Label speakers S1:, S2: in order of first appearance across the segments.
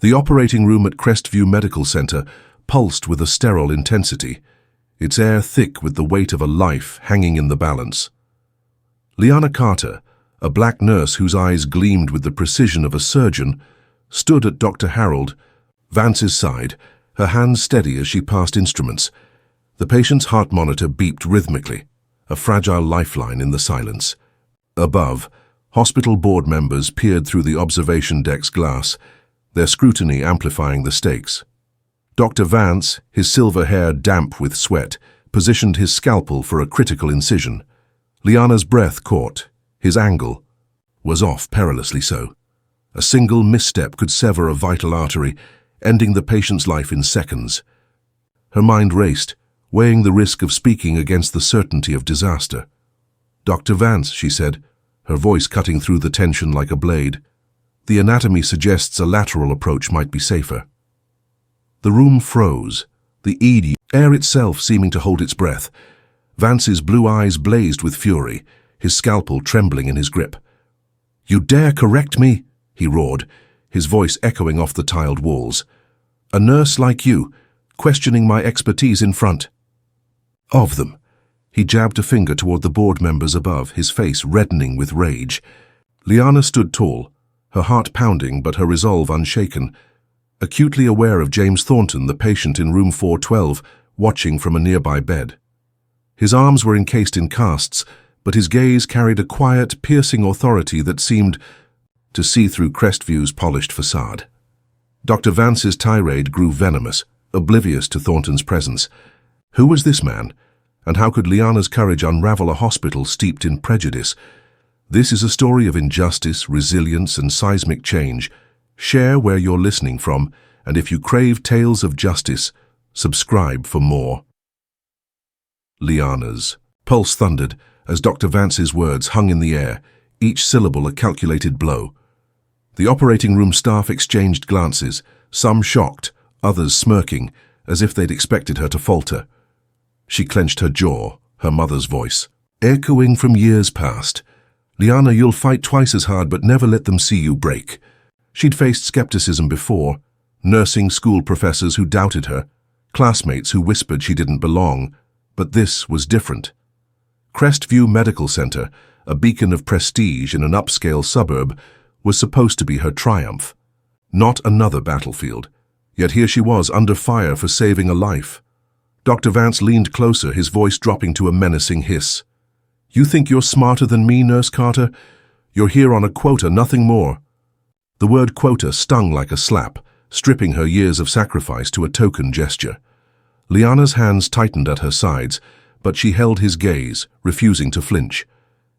S1: The operating room at Crestview Medical Center pulsed with a sterile intensity, its air thick with the weight of a life hanging in the balance. Liana Carter, a black nurse whose eyes gleamed with the precision of a surgeon, stood at Dr. Harold Vance's side, her hands steady as she passed instruments. The patient's heart monitor beeped rhythmically, a fragile lifeline in the silence. Above, hospital board members peered through the observation deck's glass, their scrutiny amplifying the stakes. Dr. Vance, his silver hair damp with sweat, positioned his scalpel for a critical incision. Liana's breath caught. His angle was off, perilously so. A single misstep could sever a vital artery, ending the patient's life in seconds. Her mind raced, weighing the risk of speaking against the certainty of disaster. "Dr. Vance," she said, her voice cutting through the tension like a blade. "The anatomy suggests a lateral approach might be safer." The room froze, the air itself seeming to hold its breath. Vance's blue eyes blazed with fury, his scalpel trembling in his grip. "You dare correct me?" he roared, his voice echoing off the tiled walls. "A nurse like you, questioning my expertise in front of them." He jabbed a finger toward the board members above, his face reddening with rage. Liana stood tall, her heart pounding but her resolve unshaken, acutely aware of James Thornton, the patient in room 412, watching from a nearby bed. His arms were encased in casts, but his gaze carried a quiet, piercing authority that seemed to see through Crestview's polished facade. Dr. Vance's tirade grew venomous, oblivious to Thornton's presence. Who was this man? And how could Liana's courage unravel a hospital steeped in prejudice? This is a story of injustice, resilience, and seismic change. Share where you're listening from, and if you crave tales of justice, subscribe for more. Liana's pulse thundered as Dr. Vance's words hung in the air, each syllable a calculated blow. The operating room staff exchanged glances, some shocked, others smirking, as if they'd expected her to falter. She clenched her jaw, her mother's voice echoing from years past. "Liana, you'll fight twice as hard, but never let them see you break." She'd faced skepticism before, nursing school professors who doubted her, classmates who whispered she didn't belong, but this was different. Crestview Medical Center, a beacon of prestige in an upscale suburb, was supposed to be her triumph. Not another battlefield. Yet here she was, under fire for saving a life. Dr. Vance leaned closer, his voice dropping to a menacing hiss. "You think you're smarter than me, Nurse Carter? You're here on a quota, nothing more." The word quota stung like a slap, stripping her years of sacrifice to a token gesture. Liana's hands tightened at her sides, but she held his gaze, refusing to flinch.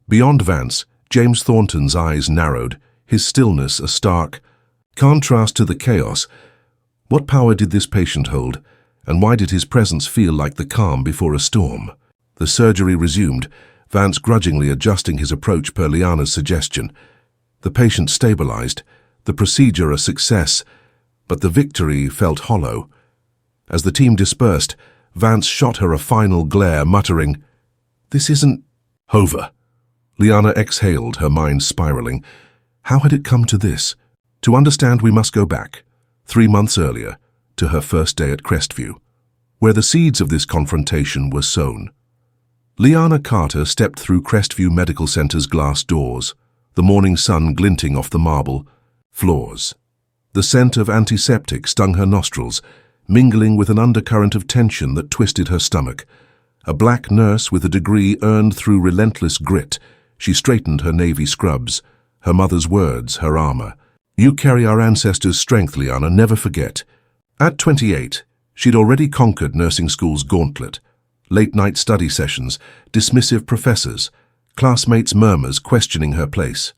S1: Beyond Vance, James Thornton's eyes narrowed, his stillness a stark contrast to the chaos. What power did this patient hold, and why did his presence feel like the calm before a storm? The surgery resumed, Vance grudgingly adjusting his approach per Liana's suggestion. The patient stabilized, the procedure a success, but the victory felt hollow. As the team dispersed, Vance shot her a final glare, muttering, "This isn't over." Liana exhaled, her mind spiraling. How had it come to this? To understand, we must go back, 3 months earlier, to her first day at Crestview, where the seeds of this confrontation were sown. Liana Carter stepped through Crestview Medical Center's glass doors, the morning sun glinting off the marble floors. The scent of antiseptic stung her nostrils, mingling with an undercurrent of tension that twisted her stomach. A black nurse with a degree earned through relentless grit, she straightened her navy scrubs, her mother's words, her armor. "You carry our ancestors' strength, Liana, never forget." At 28, she'd already conquered nursing school's gauntlet. Late-night study sessions, dismissive professors, classmates' murmurs questioning her place.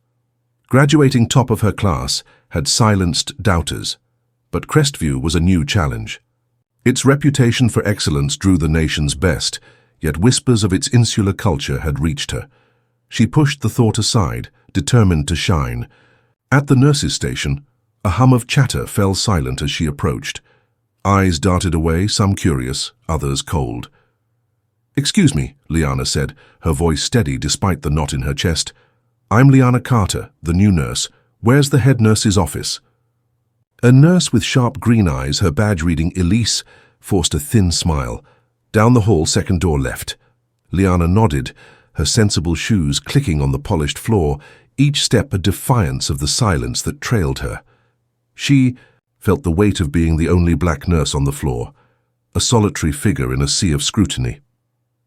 S1: Graduating top of her class had silenced doubters, but Crestview was a new challenge. Its reputation for excellence drew the nation's best, yet whispers of its insular culture had reached her. She pushed the thought aside, determined to shine. At the nurses' station, a hum of chatter fell silent as she approached. Eyes darted away, some curious, others cold. "Excuse me," Liana said, her voice steady despite the knot in her chest. "I'm Liana Carter, the new nurse. Where's the head nurse's office?" A nurse with sharp green eyes, her badge reading Elise, forced a thin smile. Down the hall, second door left. Liana nodded, her sensible shoes clicking on the polished floor, each step a defiance of the silence that trailed her. She felt the weight of being the only black nurse on the floor, a solitary figure in a sea of scrutiny.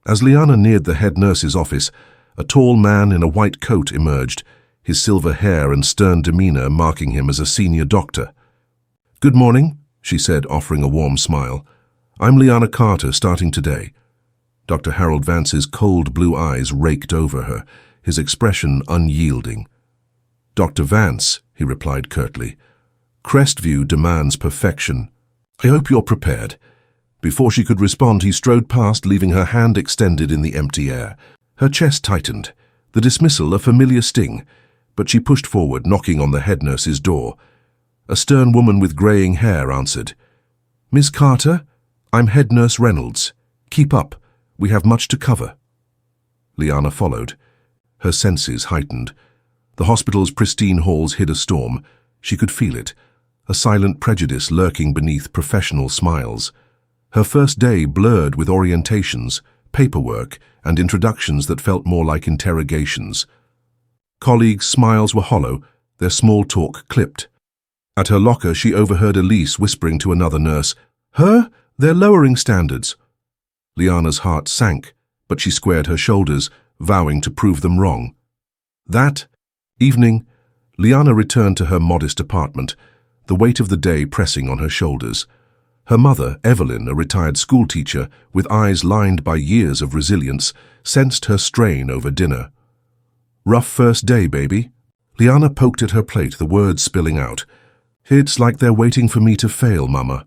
S1: As Liana neared the head nurse's office, a tall man in a white coat emerged, his silver hair and stern demeanor marking him as a senior doctor. "Good morning," she said, offering a warm smile. "I'm Liana Carter, starting today." Dr. Harold Vance's cold blue eyes raked over her, his expression unyielding. "Dr. Vance," he replied curtly, "Crestview demands perfection. I hope you're prepared." Before she could respond, he strode past, leaving her hand extended in the empty air. Her chest tightened, the dismissal a familiar sting, but she pushed forward, knocking on the head nurse's door. A stern woman with greying hair answered. "Miss Carter, I'm head nurse Reynolds. Keep up. We have much to cover." Liana followed, her senses heightened. The hospital's pristine halls hid a storm. She could feel it, a silent prejudice lurking beneath professional smiles. Her first day blurred with orientations, paperwork, and introductions that felt more like interrogations. Colleagues' smiles were hollow, their small talk clipped. At her locker, she overheard Elise whispering to another nurse, "Her? They're lowering standards." Liana's heart sank, but she squared her shoulders, vowing to prove them wrong. That evening, Liana returned to her modest apartment, the weight of the day pressing on her shoulders. Her mother, Evelyn, a retired schoolteacher with eyes lined by years of resilience, sensed her strain over dinner. "Rough first day, baby?" Liana poked at her plate, the words spilling out. "It's like they're waiting for me to fail, Mama."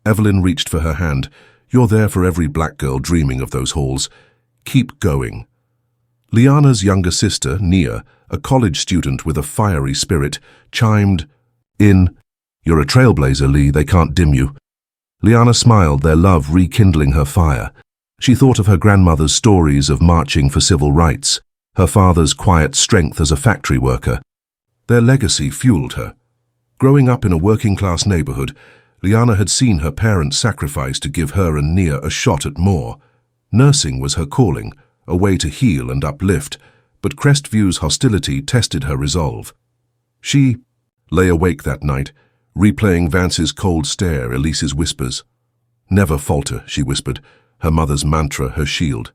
S1: Evelyn reached for her hand. "You're there for every black girl dreaming of those halls. Keep going." Liana's younger sister, Nia, a college student with a fiery spirit, chimed in, "You're a trailblazer, Lee, they can't dim you." Liana smiled, their love rekindling her fire. She thought of her grandmother's stories of marching for civil rights, her father's quiet strength as a factory worker. Their legacy fueled her. Growing up in a working-class neighborhood, Liana had seen her parents sacrifice to give her and Nia a shot at more. Nursing was her calling, a way to heal and uplift, but Crestview's hostility tested her resolve. She lay awake that night, replaying Vance's cold stare, Elise's whispers. "Never falter," she whispered, her mother's mantra her shield.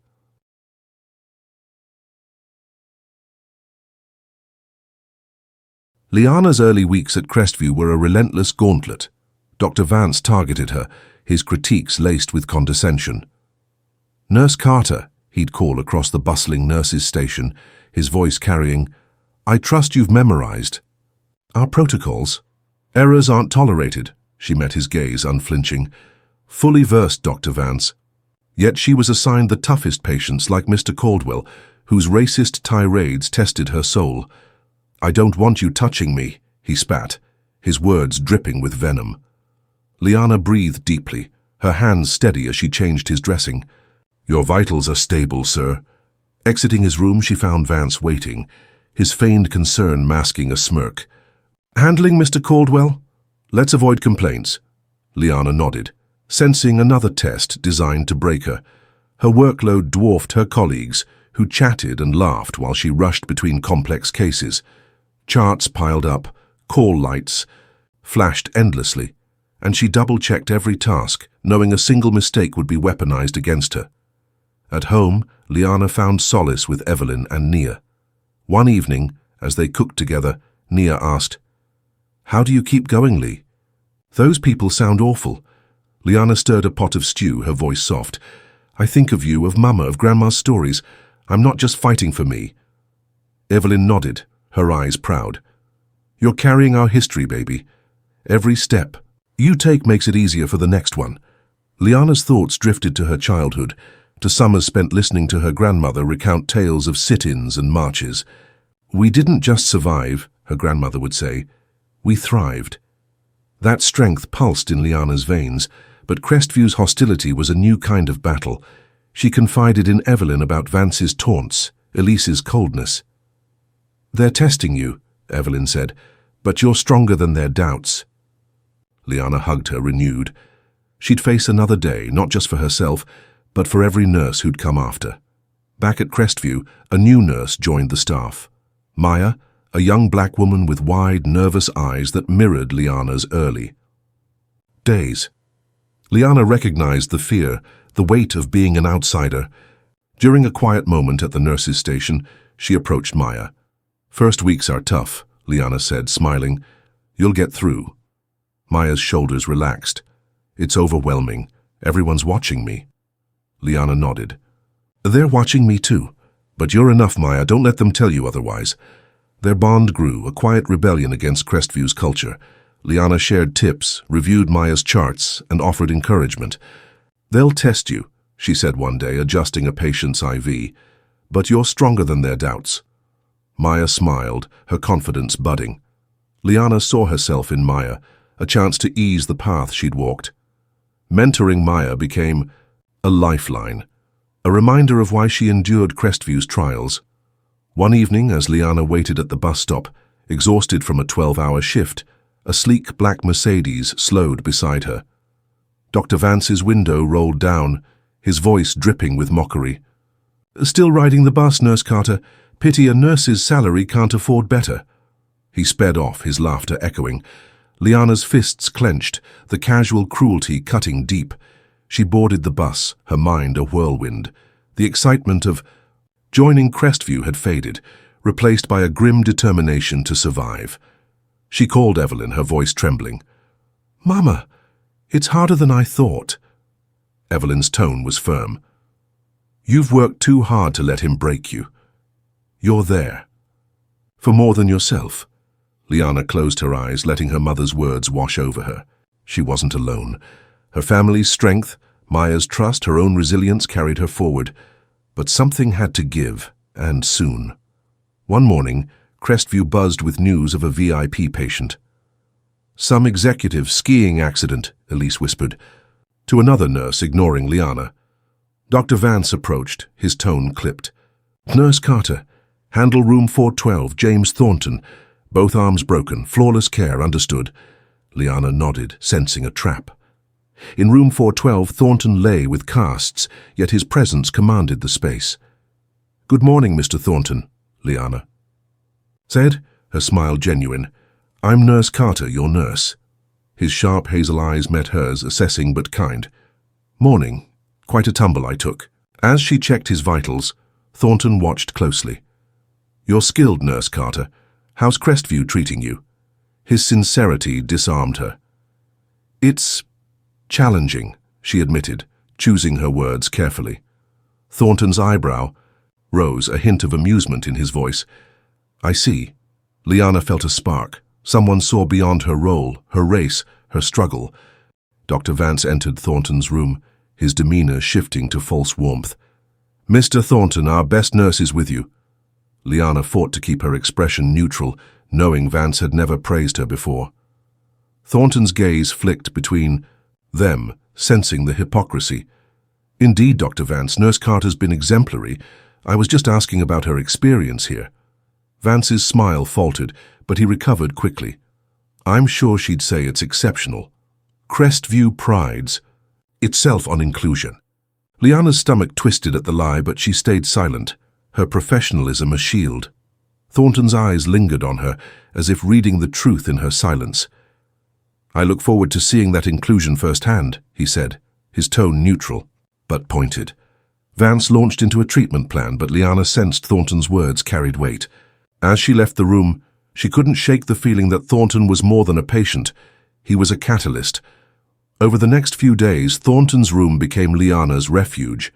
S1: Liana's early weeks at Crestview were a relentless gauntlet. Dr. Vance targeted her, his critiques laced with condescension. "Nurse Carter," he'd call across the bustling nurses' station, his voice carrying, "I trust you've memorized our protocols. Errors aren't tolerated." She met his gaze, unflinching. "Fully versed, Dr. Vance." Yet she was assigned the toughest patients like Mr. Caldwell, whose racist tirades tested her soul. "I don't want you touching me," he spat, his words dripping with venom. Liana breathed deeply, her hands steady as she changed his dressing. "Your vitals are stable, sir." Exiting his room, she found Vance waiting, his feigned concern masking a smirk. "Handling Mr. Caldwell? Let's avoid complaints." Liana nodded, sensing another test designed to break her. Her workload dwarfed her colleagues, who chatted and laughed while she rushed between complex cases. Charts piled up, call lights flashed endlessly, and she double-checked every task, knowing a single mistake would be weaponized against her. At home, Liana found solace with Evelyn and Nia. One evening, as they cooked together, Nia asked, "How do you keep going, Lee?" "Those people sound awful." Liana stirred a pot of stew, her voice soft. "I think of you, of Mama, of Grandma's stories. I'm not just fighting for me." Evelyn nodded, her eyes proud. "You're carrying our history, baby. Every step you take makes it easier for the next one." Liana's thoughts drifted to her childhood, to summers spent listening to her grandmother recount tales of sit-ins and marches. "We didn't just survive," her grandmother would say. "We thrived." That strength pulsed in Liana's veins, but Crestview's hostility was a new kind of battle. She confided in Evelyn about Vance's taunts, Elise's coldness. "They're testing you," Evelyn said, "but you're stronger than their doubts." Liana hugged her, renewed. She'd face another day, not just for herself, but for every nurse who'd come after. Back at Crestview, a new nurse joined the staff. Maya, a young black woman with wide, nervous eyes that mirrored Liana's early days. Liana recognized the fear, the weight of being an outsider. During a quiet moment at the nurses' station, she approached Maya. "First weeks are tough," Liana said, smiling. "You'll get through." Maya's shoulders relaxed. "It's overwhelming. Everyone's watching me." Liana nodded. "They're watching me too. But you're enough, Maya. Don't let them tell you otherwise." Their bond grew, a quiet rebellion against Crestview's culture. Liana shared tips, reviewed Maya's charts, and offered encouragement. "They'll test you," she said one day, adjusting a patient's IV. "But you're stronger than their doubts." Maya smiled, her confidence budding. Liana saw herself in Maya, a chance to ease the path she'd walked. Mentoring Maya became a lifeline, a reminder of why she endured Crestview's trials. One evening, as Liana waited at the bus stop, exhausted from a 12-hour shift, a sleek black Mercedes slowed beside her. Dr. Vance's window rolled down, his voice dripping with mockery. "Still riding the bus, Nurse Carter. Pity a nurse's salary can't afford better." He sped off, his laughter echoing. Liana's fists clenched, the casual cruelty cutting deep. She boarded the bus, her mind a whirlwind. The excitement of joining Crestview had faded, replaced by a grim determination to survive. She called Evelyn, her voice trembling. "Mama, it's harder than I thought." Evelyn's tone was firm. "You've worked too hard to let him break you. You're there. For more than yourself." Liana closed her eyes, letting her mother's words wash over her. She wasn't alone. Her family's strength, Maya's trust, her own resilience carried her forward. But something had to give, and soon. One morning, Crestview buzzed with news of a VIP patient. "Some executive skiing accident," Elise whispered, to another nurse ignoring Liana. Dr. Vance approached, his tone clipped. "Nurse Carter, handle room 412, James Thornton. Both arms broken, flawless care, understood." Liana nodded, sensing a trap. In room 412, Thornton lay with casts, yet his presence commanded the space. "Good morning, Mr. Thornton," Liana said, her smile genuine. "I'm Nurse Carter, your nurse." His sharp hazel eyes met hers, assessing but kind. "Morning. Quite a tumble I took." As she checked his vitals, Thornton watched closely. "You're skilled, Nurse Carter. How's Crestview treating you?" His sincerity disarmed her. "It's challenging," she admitted, choosing her words carefully. Thornton's eyebrow rose, a hint of amusement in his voice. "I see." Liana felt a spark. Someone saw beyond her role, her race, her struggle. Dr. Vance entered Thornton's room, his demeanor shifting to false warmth. "Mr. Thornton, our best nurse is with you." Liana fought to keep her expression neutral, knowing Vance had never praised her before. Thornton's gaze flicked between them, sensing the hypocrisy. "Indeed, Dr. Vance, Nurse Carter's been exemplary. I was just asking about her experience here." Vance's smile faltered, but he recovered quickly. "I'm sure she'd say it's exceptional. Crestview prides itself on inclusion." Liana's stomach twisted at the lie, but she stayed silent, her professionalism a shield. Thornton's eyes lingered on her, as if reading the truth in her silence. "I look forward to seeing that inclusion firsthand," he said, his tone neutral, but pointed. Vance launched into a treatment plan, but Liana sensed Thornton's words carried weight. As she left the room, she couldn't shake the feeling that Thornton was more than a patient. He was a catalyst. Over the next few days, Thornton's room became Liana's refuge.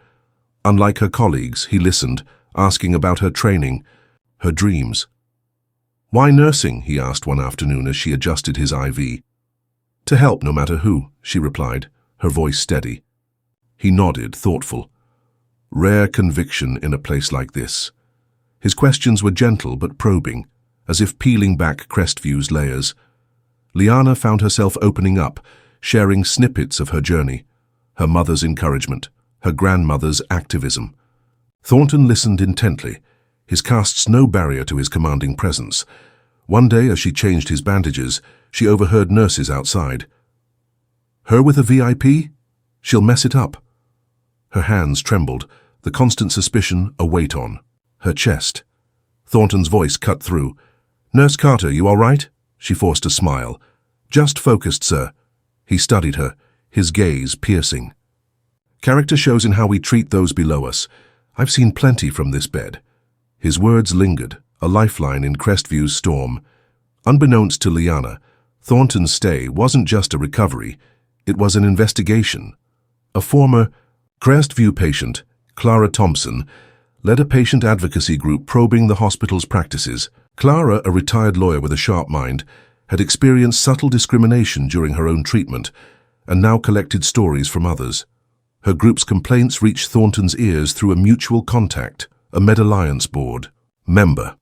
S1: Unlike her colleagues, he listened, asking about her training, her dreams. "Why nursing?" he asked one afternoon as she adjusted his IV. "To help no matter who," she replied, her voice steady. He nodded, thoughtful. Rare conviction in a place like this. His questions were gentle but probing, as if peeling back Crestview's layers. Liana found herself opening up, sharing snippets of her journey, her mother's encouragement, her grandmother's activism. Thornton listened intently, his casts no barrier to his commanding presence. One day, as she changed his bandages, she overheard nurses outside. Her with a VIP? She'll mess it up. Her hands trembled, the constant suspicion a weight on her chest. Thornton's voice cut through. "Nurse Carter, you all right?" She forced a smile. "Just focused, sir." He studied her, his gaze piercing. "Character shows in how we treat those below us. I've seen plenty from this bed." His words lingered, a lifeline in Crestview's storm. Unbeknownst to Liana, Thornton's stay wasn't just a recovery, it was an investigation. A former Crestview patient, Clara Thompson, led a patient advocacy group probing the hospital's practices. Clara, a retired lawyer with a sharp mind, had experienced subtle discrimination during her own treatment and now collected stories from others. Her group's complaints reached Thornton's ears through a mutual contact, a Med-Alliance board member.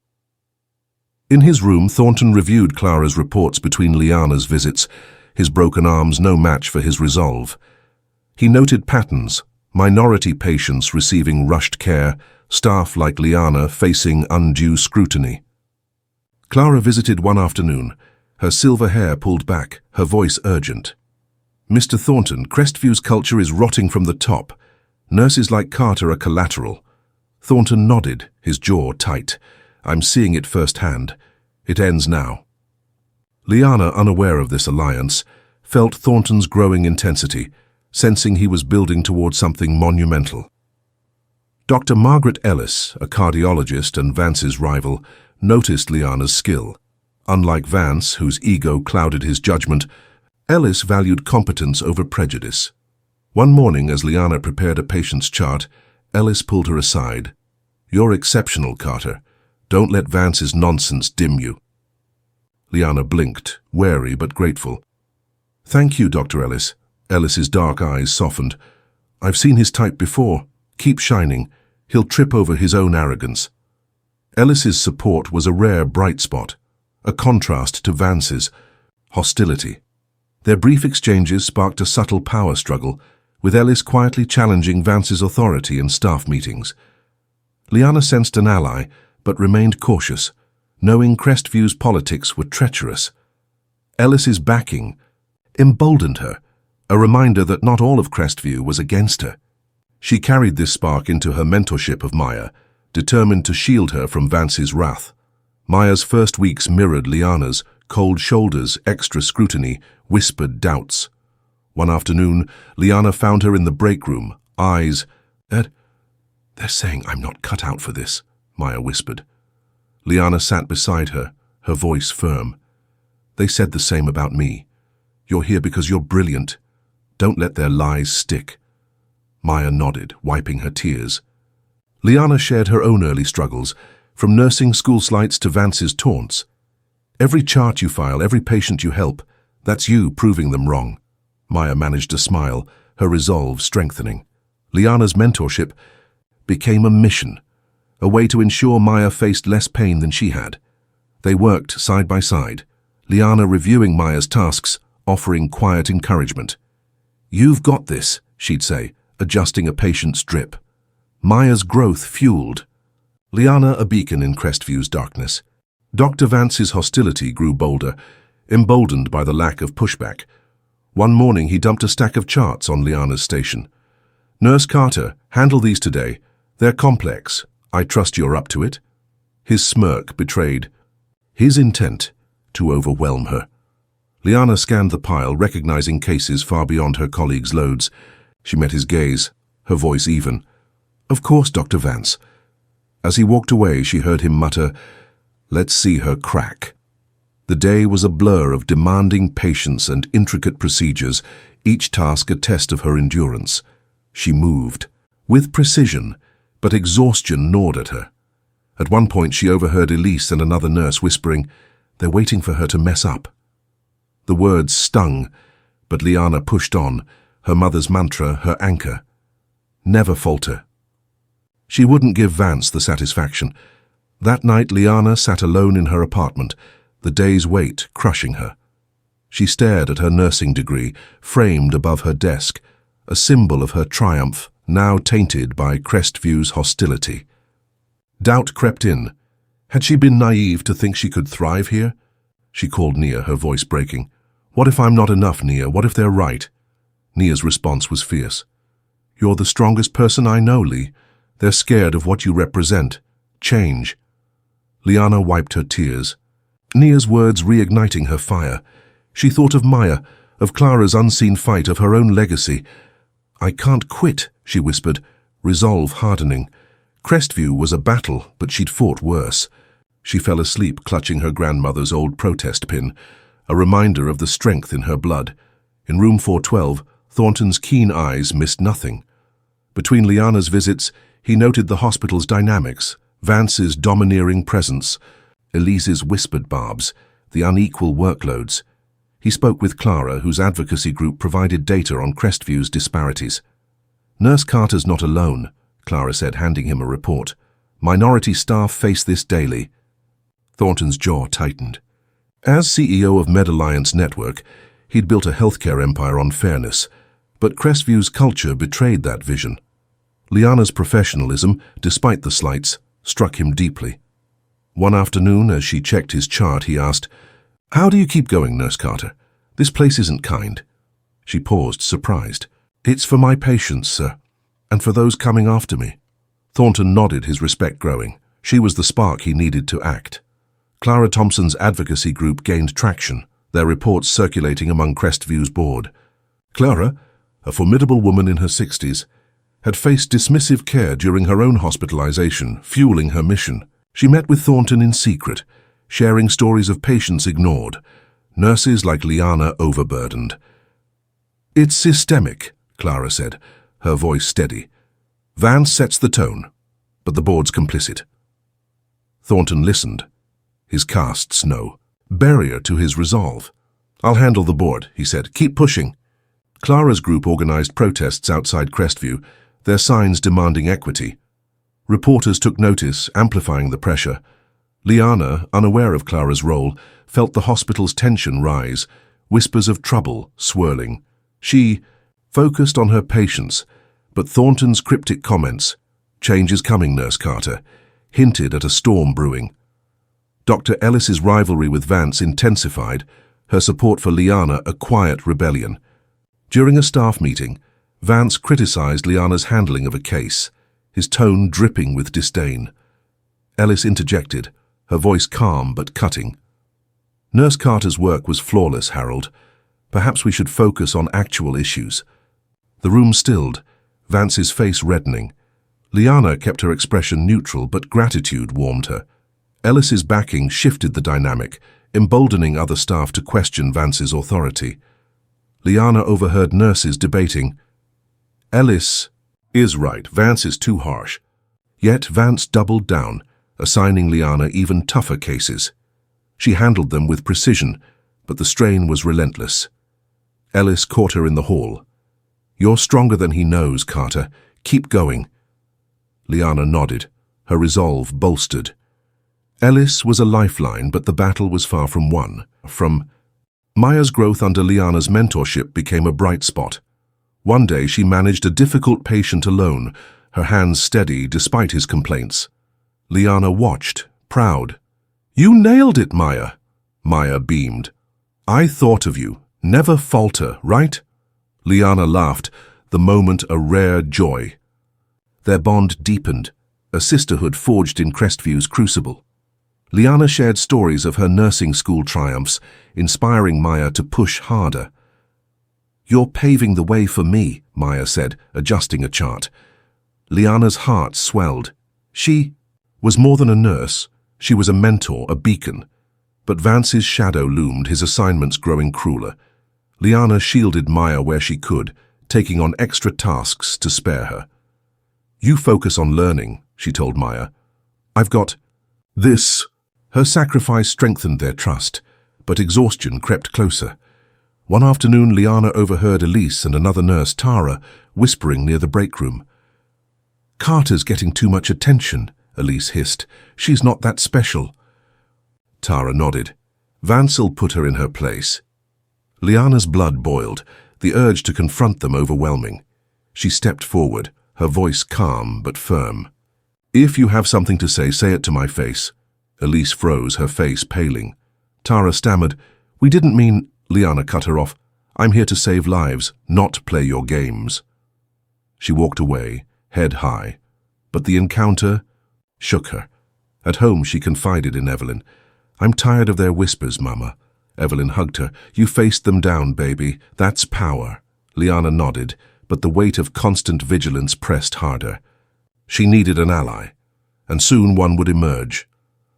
S1: In his room, Thornton reviewed Clara's reports between Liana's visits, his broken arms no match for his resolve. He noted patterns: minority patients receiving rushed care, staff like Liana facing undue scrutiny. Clara visited one afternoon, her silver hair pulled back, her voice urgent. "Mr. Thornton, Crestview's culture is rotting from the top. Nurses like Carter are collateral." Thornton nodded, his jaw tight. "I'm seeing it firsthand. It ends now." Liana, unaware of this alliance, felt Thornton's growing intensity, sensing he was building toward something monumental. Dr. Margaret Ellis, a cardiologist and Vance's rival, noticed Liana's skill. Unlike Vance, whose ego clouded his judgment, Ellis valued competence over prejudice. One morning, as Liana prepared a patient's chart, Ellis pulled her aside. "You're exceptional, Carter. Don't let Vance's nonsense dim you." Liana blinked, wary but grateful. "Thank you, Dr. Ellis." Ellis's dark eyes softened. "I've seen his type before. Keep shining. He'll trip over his own arrogance." Ellis's support was a rare bright spot, a contrast to Vance's hostility. Their brief exchanges sparked a subtle power struggle, with Ellis quietly challenging Vance's authority in staff meetings. Liana sensed an ally, but remained cautious, knowing Crestview's politics were treacherous. Ellis's backing emboldened her, a reminder that not all of Crestview was against her. She carried this spark into her mentorship of Maya, determined to shield her from Vance's wrath. Maya's first weeks mirrored Liana's: cold shoulders, extra scrutiny, whispered doubts. One afternoon, Liana found her in the break room, eyes. "They're saying I'm not cut out for this," Maya whispered. Liana sat beside her, her voice firm. "They said the same about me. You're here because you're brilliant. Don't let their lies stick." Maya nodded, wiping her tears. Liana shared her own early struggles, from nursing school slights to Vance's taunts. "Every chart you file, every patient you help, that's you proving them wrong." Maya managed a smile, her resolve strengthening. Liana's mentorship became a mission, a way to ensure Maya faced less pain than she had. They worked side by side, Liana reviewing Maya's tasks, offering quiet encouragement. "You've got this," she'd say, adjusting a patient's drip. Maya's growth fueled. Liana a beacon in Crestview's darkness. Dr. Vance's hostility grew bolder, emboldened by the lack of pushback. One morning he dumped a stack of charts on Liana's station. "Nurse Carter, handle these today. They're complex. I trust you're up to it." His smirk betrayed his intent to overwhelm her. Liana scanned the pile, recognizing cases far beyond her colleagues' loads. She met his gaze, her voice even. "Of course, Dr. Vance." As he walked away, she heard him mutter, "Let's see her crack." The day was a blur of demanding patience and intricate procedures, each task a test of her endurance. She moved, with precision, but exhaustion gnawed at her. At one point she overheard Elise and another nurse whispering, "They're waiting for her to mess up." The words stung, but Liana pushed on, her mother's mantra her anchor. Never falter. She wouldn't give Vance the satisfaction. That night Liana sat alone in her apartment, the day's weight crushing her. She stared at her nursing degree, framed above her desk, a symbol of her triumph, now tainted by Crestview's hostility. Doubt crept in. Had she been naive to think she could thrive here? She called Nia, her voice breaking. "What if I'm not enough, Nia? What if they're right?" Nia's response was fierce. You're the strongest person I know, Lee. They're scared of what you represent. Change. Liana wiped her tears. Nia's words reigniting her fire. She thought of Maya, of Clara's unseen fight, of her own legacy. I can't quit, she whispered, resolve hardening. Crestview was a battle, but she'd fought worse. She fell asleep clutching her grandmother's old protest pin, a reminder of the strength in her blood. In room 412, Thornton's keen eyes missed nothing. Between Liana's visits, he noted the hospital's dynamics, Vance's domineering presence, Elise's whispered barbs, the unequal workloads. He spoke with Clara, whose advocacy group provided data on Crestview's disparities. Nurse Carter's not alone, Clara said, handing him a report. Minority staff face this daily. Thornton's jaw tightened. As CEO of MedAlliance Network, he'd built a healthcare empire on fairness, but Crestview's culture betrayed that vision. Liana's professionalism, despite the slights, struck him deeply. One afternoon, as she checked his chart, he asked, How do you keep going, Nurse Carter? This place isn't kind. She paused, surprised. It's for my patients, sir, and for those coming after me. Thornton nodded, his respect growing. She was the spark he needed to act. Clara Thompson's advocacy group gained traction, their reports circulating among Crestview's board. Clara, a formidable woman in her 60s, had faced dismissive care during her own hospitalization, fueling her mission. She met with Thornton in secret, sharing stories of patients ignored, nurses like Liana overburdened. It's systemic, Clara said, her voice steady. Vance sets the tone, but the board's complicit. Thornton listened, his casts no barrier to his resolve. I'll handle the board, he said. Keep pushing. Clara's group organized protests outside Crestview, their signs demanding equity. Reporters took notice, amplifying the pressure. Liana, unaware of Clara's role, felt the hospital's tension rise, whispers of trouble swirling. She focused on her patients, but Thornton's cryptic comments, change is coming, Nurse Carter, hinted at a storm brewing. Dr. Ellis's rivalry with Vance intensified, her support for Liana a quiet rebellion. During a staff meeting, Vance criticized Liana's handling of a case, his tone dripping with disdain. Ellis interjected, her voice calm but cutting. Nurse Carter's work was flawless, Harold. Perhaps we should focus on actual issues. The room stilled, Vance's face reddening. Liana kept her expression neutral, but gratitude warmed her. Ellis's backing shifted the dynamic, emboldening other staff to question Vance's authority. Liana overheard nurses debating. Ellis is right, Vance is too harsh. Yet Vance doubled down, assigning Liana even tougher cases. She handled them with precision, but the strain was relentless. Ellis caught her in the hall. You're stronger than he knows, Carter. Keep going. Liana nodded, her resolve bolstered. Ellis was a lifeline, but the battle was far from won. Maya's growth under Liana's mentorship became a bright spot. One day she managed a difficult patient alone, her hands steady despite his complaints. Liana watched, proud. You nailed it, Maya. Maya beamed. I thought of you. Never falter, right? Liana laughed, the moment a rare joy. Their bond deepened, a sisterhood forged in Crestview's crucible. Liana shared stories of her nursing school triumphs, inspiring Maya to push harder. You're paving the way for me, Maya said, adjusting a chart. Liana's heart swelled. She was more than a nurse. She was a mentor, a beacon. But Vance's shadow loomed, his assignments growing crueler. Liana shielded Maya where she could, taking on extra tasks to spare her. You focus on learning, she told Maya. I've got this. Her sacrifice strengthened their trust, but exhaustion crept closer. One afternoon, Liana overheard Elise and another nurse, Tara, whispering near the break room. Carter's getting too much attention, Elise hissed. She's not that special. Tara nodded. Vance'll put her in her place. Liana's blood boiled, the urge to confront them overwhelming. She stepped forward, her voice calm but firm. If you have something to say it to my face. Elise froze, her face paling. Tara stammered. We didn't mean... Liana cut her off. I'm here to save lives, not play your games. She walked away, head high, but the encounter shook her. At home, she confided in Evelyn. I'm tired of their whispers, Mama. Evelyn hugged her. You faced them down, baby. That's power. Liana nodded, but the weight of constant vigilance pressed harder. She needed an ally, and soon one would emerge.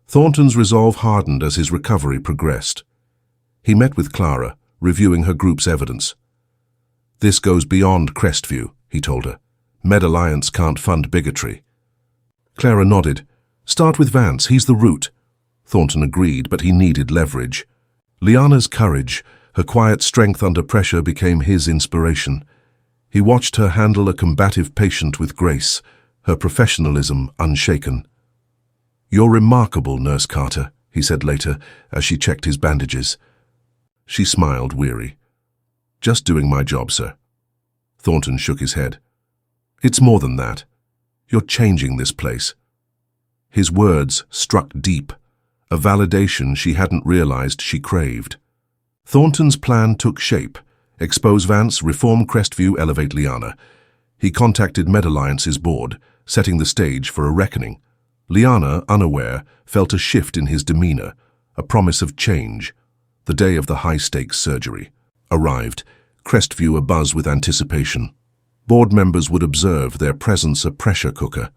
S1: Thornton's resolve hardened as his recovery progressed. He met with Clara, reviewing her group's evidence. This goes beyond Crestview, he told her. Med-Alliance can't fund bigotry. Clara nodded. Start with Vance, he's the root. Thornton agreed, but he needed leverage. Liana's courage, her quiet strength under pressure, became his inspiration. He watched her handle a combative patient with grace, her professionalism unshaken. You're remarkable, Nurse Carter, he said later, as she checked his bandages. She smiled, weary. Just doing my job, sir. Thornton shook his head. It's more than that. You're changing this place. His words struck deep, a validation she hadn't realized she craved. Thornton's plan took shape. Expose Vance, reform Crestview, elevate Liana. He contacted Med-Alliance's board, setting the stage for a reckoning. Liana, unaware, felt a shift in his demeanor, a promise of change. The day of the high-stakes surgery arrived, Crestview abuzz with anticipation. Board members would observe, their presence a pressure cooker.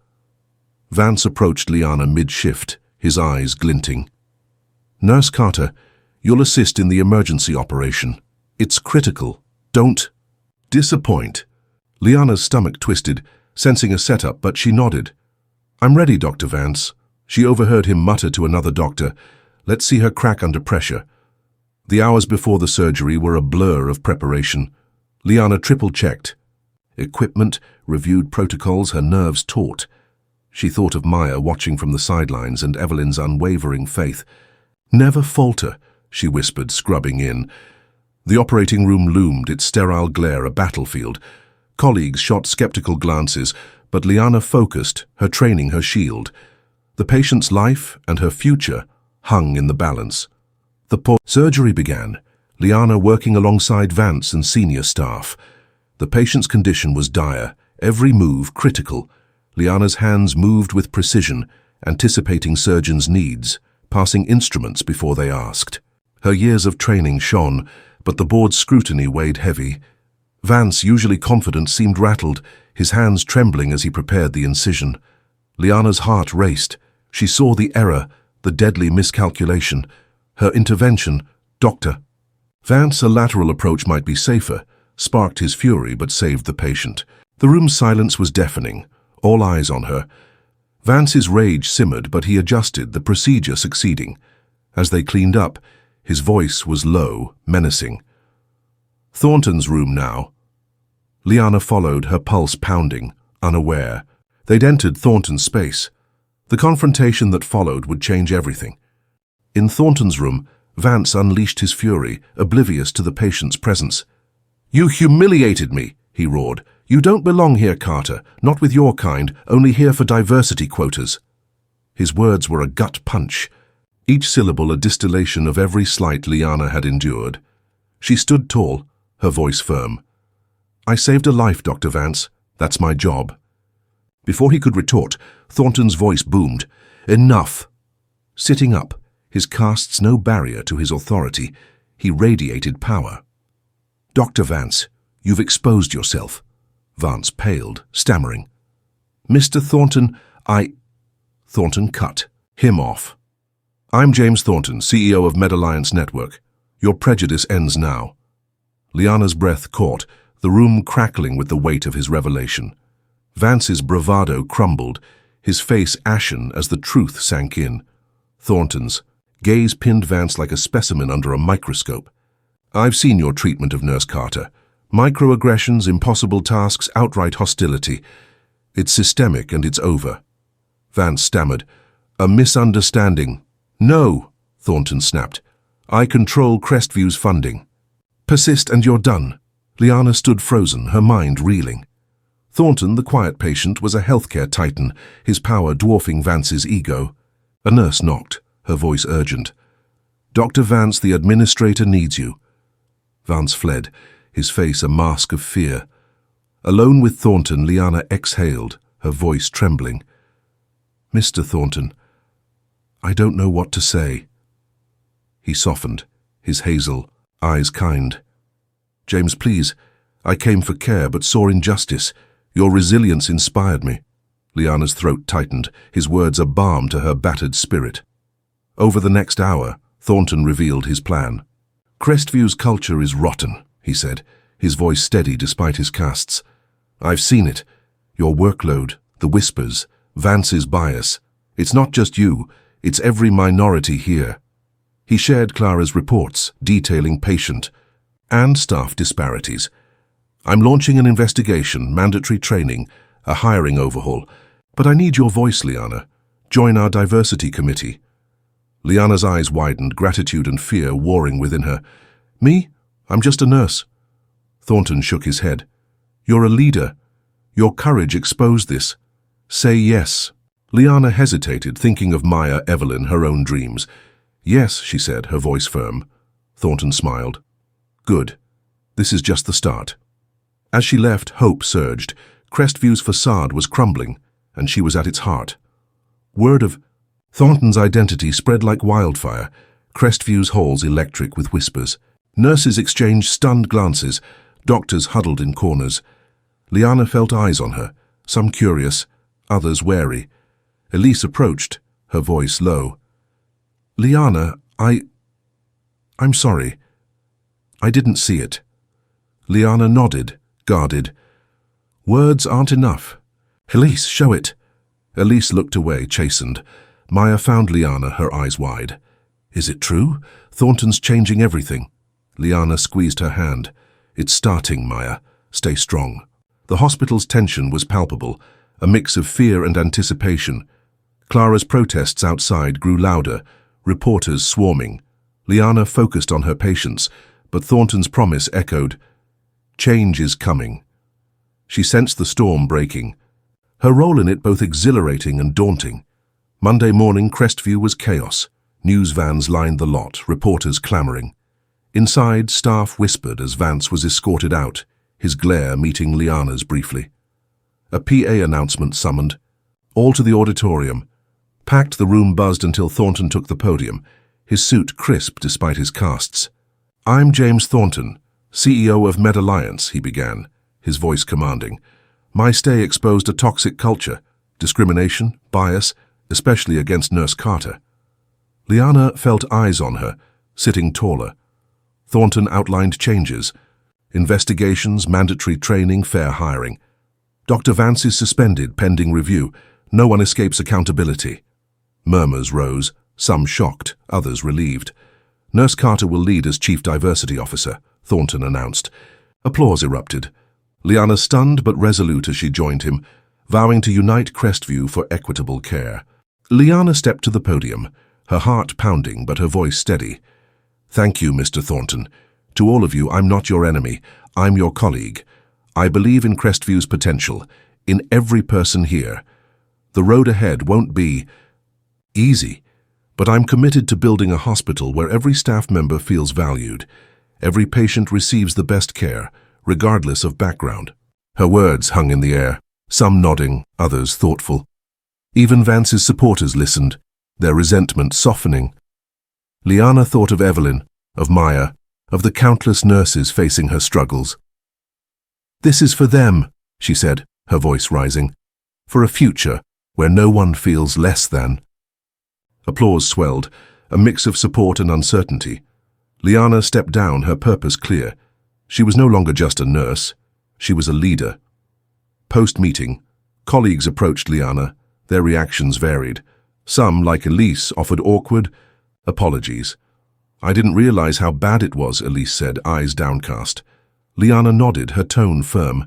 S1: Vance approached Liana mid-shift, his eyes glinting. Nurse Carter, you'll assist in the emergency operation. It's critical. Don't disappoint. Liana's stomach twisted, sensing a setup, but she nodded. I'm ready, Dr. Vance. She overheard him mutter to another doctor. Let's see her crack under pressure. The hours before the surgery were a blur of preparation. Liana triple-checked. Equipment, reviewed protocols, her nerves taut. She thought of Maya watching from the sidelines and Evelyn's unwavering faith. Never falter, she whispered, scrubbing in. The operating room loomed, its sterile glare a battlefield. Colleagues shot skeptical glances, but Liana focused, her training her shield. The patient's life and her future hung in the balance. The surgery began, Liana working alongside Vance and senior staff. The patient's condition was dire, every move critical. Liana's hands moved with precision, anticipating surgeons' needs, passing instruments before they asked. Her years of training shone, but the board's scrutiny weighed heavy. Vance, usually confident, seemed rattled, his hands trembling as he prepared the incision. Liana's heart raced. She saw the error, the deadly miscalculation. Her intervention, Doctor. Vance, a lateral approach might be safer, sparked his fury but saved the patient. The room's silence was deafening, all eyes on her. Vance's rage simmered, but he adjusted, the procedure succeeding. As they cleaned up, his voice was low, menacing. Thornton's room now. Liana followed, her pulse pounding, unaware. They'd entered Thornton's space. The confrontation that followed would change everything. In Thornton's room, Vance unleashed his fury, oblivious to the patient's presence. You humiliated me, he roared. You don't belong here, Carter, not with your kind, only here for diversity quotas. His words were a gut punch, each syllable a distillation of every slight Liana had endured. She stood tall, her voice firm. I saved a life, Dr. Vance. That's my job. Before he could retort, Thornton's voice boomed. Enough. Sitting up, his casts no barrier to his authority, he radiated power. Dr. Vance, you've exposed yourself. Vance paled, stammering. Mr. Thornton, Thornton cut him off. I'm James Thornton, CEO of Med-Alliance Network. Your prejudice ends now. Liana's breath caught, the room crackling with the weight of his revelation. Vance's bravado crumbled, his face ashen as the truth sank in. Thornton's gaze pinned Vance like a specimen under a microscope. I've seen your treatment of Nurse Carter. Microaggressions, impossible tasks, outright hostility. It's systemic and it's over. Vance stammered. A misunderstanding. No, Thornton snapped. I control Crestview's funding. Persist and you're done. Liana stood frozen, her mind reeling. Thornton, the quiet patient, was a healthcare titan, his power dwarfing Vance's ego. A nurse knocked, her voice urgent. Dr. Vance, the administrator needs you. Vance fled, his face a mask of fear. Alone with Thornton, Liana exhaled, her voice trembling. "Mr. Thornton, I don't know what to say." He softened, his hazel eyes kind. "James, please, I came for care but saw injustice. Your resilience inspired me." Liana's throat tightened, his words a balm to her battered spirit. Over the next hour, Thornton revealed his plan. "Crestview's culture is rotten," he said, his voice steady despite his casts. "I've seen it. Your workload, the whispers, Vance's bias. It's not just you, it's every minority here." He shared Clara's reports, detailing patient and staff disparities. "I'm launching an investigation, mandatory training, a hiring overhaul. But I need your voice, Liana. Join our diversity committee." Liana's eyes widened, gratitude and fear warring within her. "Me? I'm just a nurse." Thornton shook his head. "You're a leader. Your courage exposed this. Say yes." Liana hesitated, thinking of Maya, Evelyn, her own dreams. "Yes," she said, her voice firm. Thornton smiled. "Good. This is just the start." As she left, hope surged. Crestview's facade was crumbling, and she was at its heart. Word of Thornton's identity spread like wildfire, Crestview's halls electric with whispers. Nurses exchanged stunned glances, doctors huddled in corners. Liana felt eyes on her, some curious, others wary. Elise approached, her voice low. "Liana, I'm sorry. I didn't see it." Liana nodded, guarded. "Words aren't enough. Elise, show it." Elise looked away, chastened. Maya found Liana, her eyes wide. "Is it true? Thornton's changing everything." Liana squeezed her hand. "It's starting, Maya. Stay strong." The hospital's tension was palpable, a mix of fear and anticipation. Clara's protests outside grew louder, reporters swarming. Liana focused on her patients, but Thornton's promise echoed, "Change is coming." She sensed the storm breaking, her role in it both exhilarating and daunting. Monday morning, Crestview was chaos. News vans lined the lot, reporters clamoring. Inside, staff whispered as Vance was escorted out, his glare meeting Liana's briefly. A PA announcement summoned. All to the auditorium. Packed, the room buzzed until Thornton took the podium, his suit crisp despite his casts. "I'm James Thornton, CEO of MedAlliance," he began, his voice commanding. "My stay exposed a toxic culture, discrimination, bias, especially against Nurse Carter." Liana felt eyes on her, sitting taller. Thornton outlined changes. Investigations, mandatory training, fair hiring. Dr. Vance is suspended pending review. No one escapes accountability. Murmurs rose, some shocked, others relieved. "Nurse Carter will lead as Chief Diversity Officer," Thornton announced. Applause erupted. Liana stunned but resolute as she joined him, vowing to unite Crestview for equitable care. Liana stepped to the podium, her heart pounding but her voice steady. "Thank you, Mr. Thornton. To all of you, I'm not your enemy. I'm your colleague. I believe in Crestview's potential, in every person here. The road ahead won't be easy, but I'm committed to building a hospital where every staff member feels valued. Every patient receives the best care, regardless of background." Her words hung in the air, some nodding, others thoughtful. Even Vance's supporters listened, their resentment softening. Liana thought of Evelyn, of Maya, of the countless nurses facing her struggles. "This is for them," she said, her voice rising, "for a future where no one feels less than." Applause swelled, a mix of support and uncertainty. Liana stepped down, her purpose clear. She was no longer just a nurse, she was a leader. Post-meeting, colleagues approached Liana, their reactions varied. Some, like Elise, offered awkward apologies. "I didn't realize how bad it was," Elise said, eyes downcast. Liana nodded, her tone firm.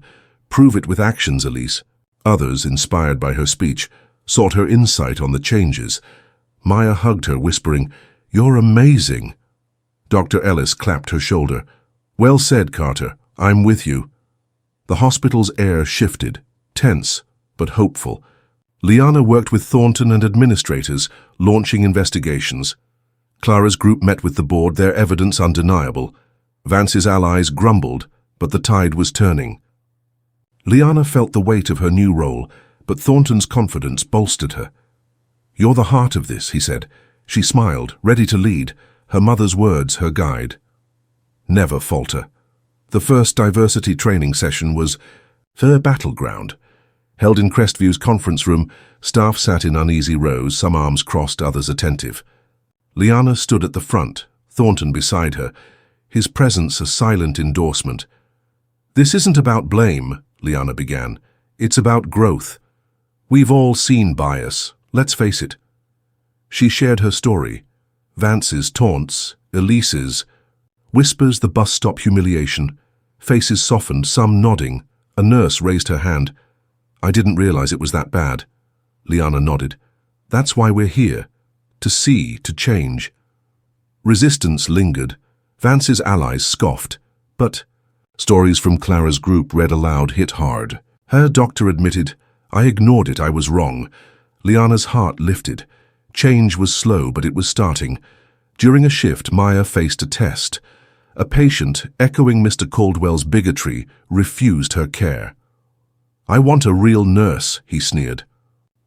S1: "Prove it with actions, Elise." Others, inspired by her speech, sought her insight on the changes. Maya hugged her, whispering, "You're amazing." Dr. Ellis clapped her shoulder. "Well said, Carter. I'm with you." The hospital's air shifted, tense but hopeful. Liana worked with Thornton and administrators, launching investigations. Clara's group met with the board, their evidence undeniable. Vance's allies grumbled, but the tide was turning. Liana felt the weight of her new role, but Thornton's confidence bolstered her. "You're the heart of this," he said. She smiled, ready to lead, her mother's words her guide. Never falter. The first diversity training session was their battleground. Held in Crestview's conference room, staff sat in uneasy rows, some arms crossed, others attentive. Liana stood at the front, Thornton beside her, his presence a silent endorsement. "This isn't about blame," Liana began. "It's about growth. We've all seen bias, let's face it." She shared her story. Vance's taunts, Elise's, whispers the bus stop humiliation, faces softened, some nodding. A nurse raised her hand. "I didn't realize it was that bad." Liana nodded. "That's why we're here. To see, to change." Resistance lingered. Vance's allies scoffed. But stories from Clara's group read aloud hit hard. Her doctor admitted, "I ignored it, I was wrong." Liana's heart lifted. Change was slow, but it was starting. During a shift, Maya faced a test. A patient, echoing Mr. Caldwell's bigotry, refused her care. "I want a real nurse," he sneered.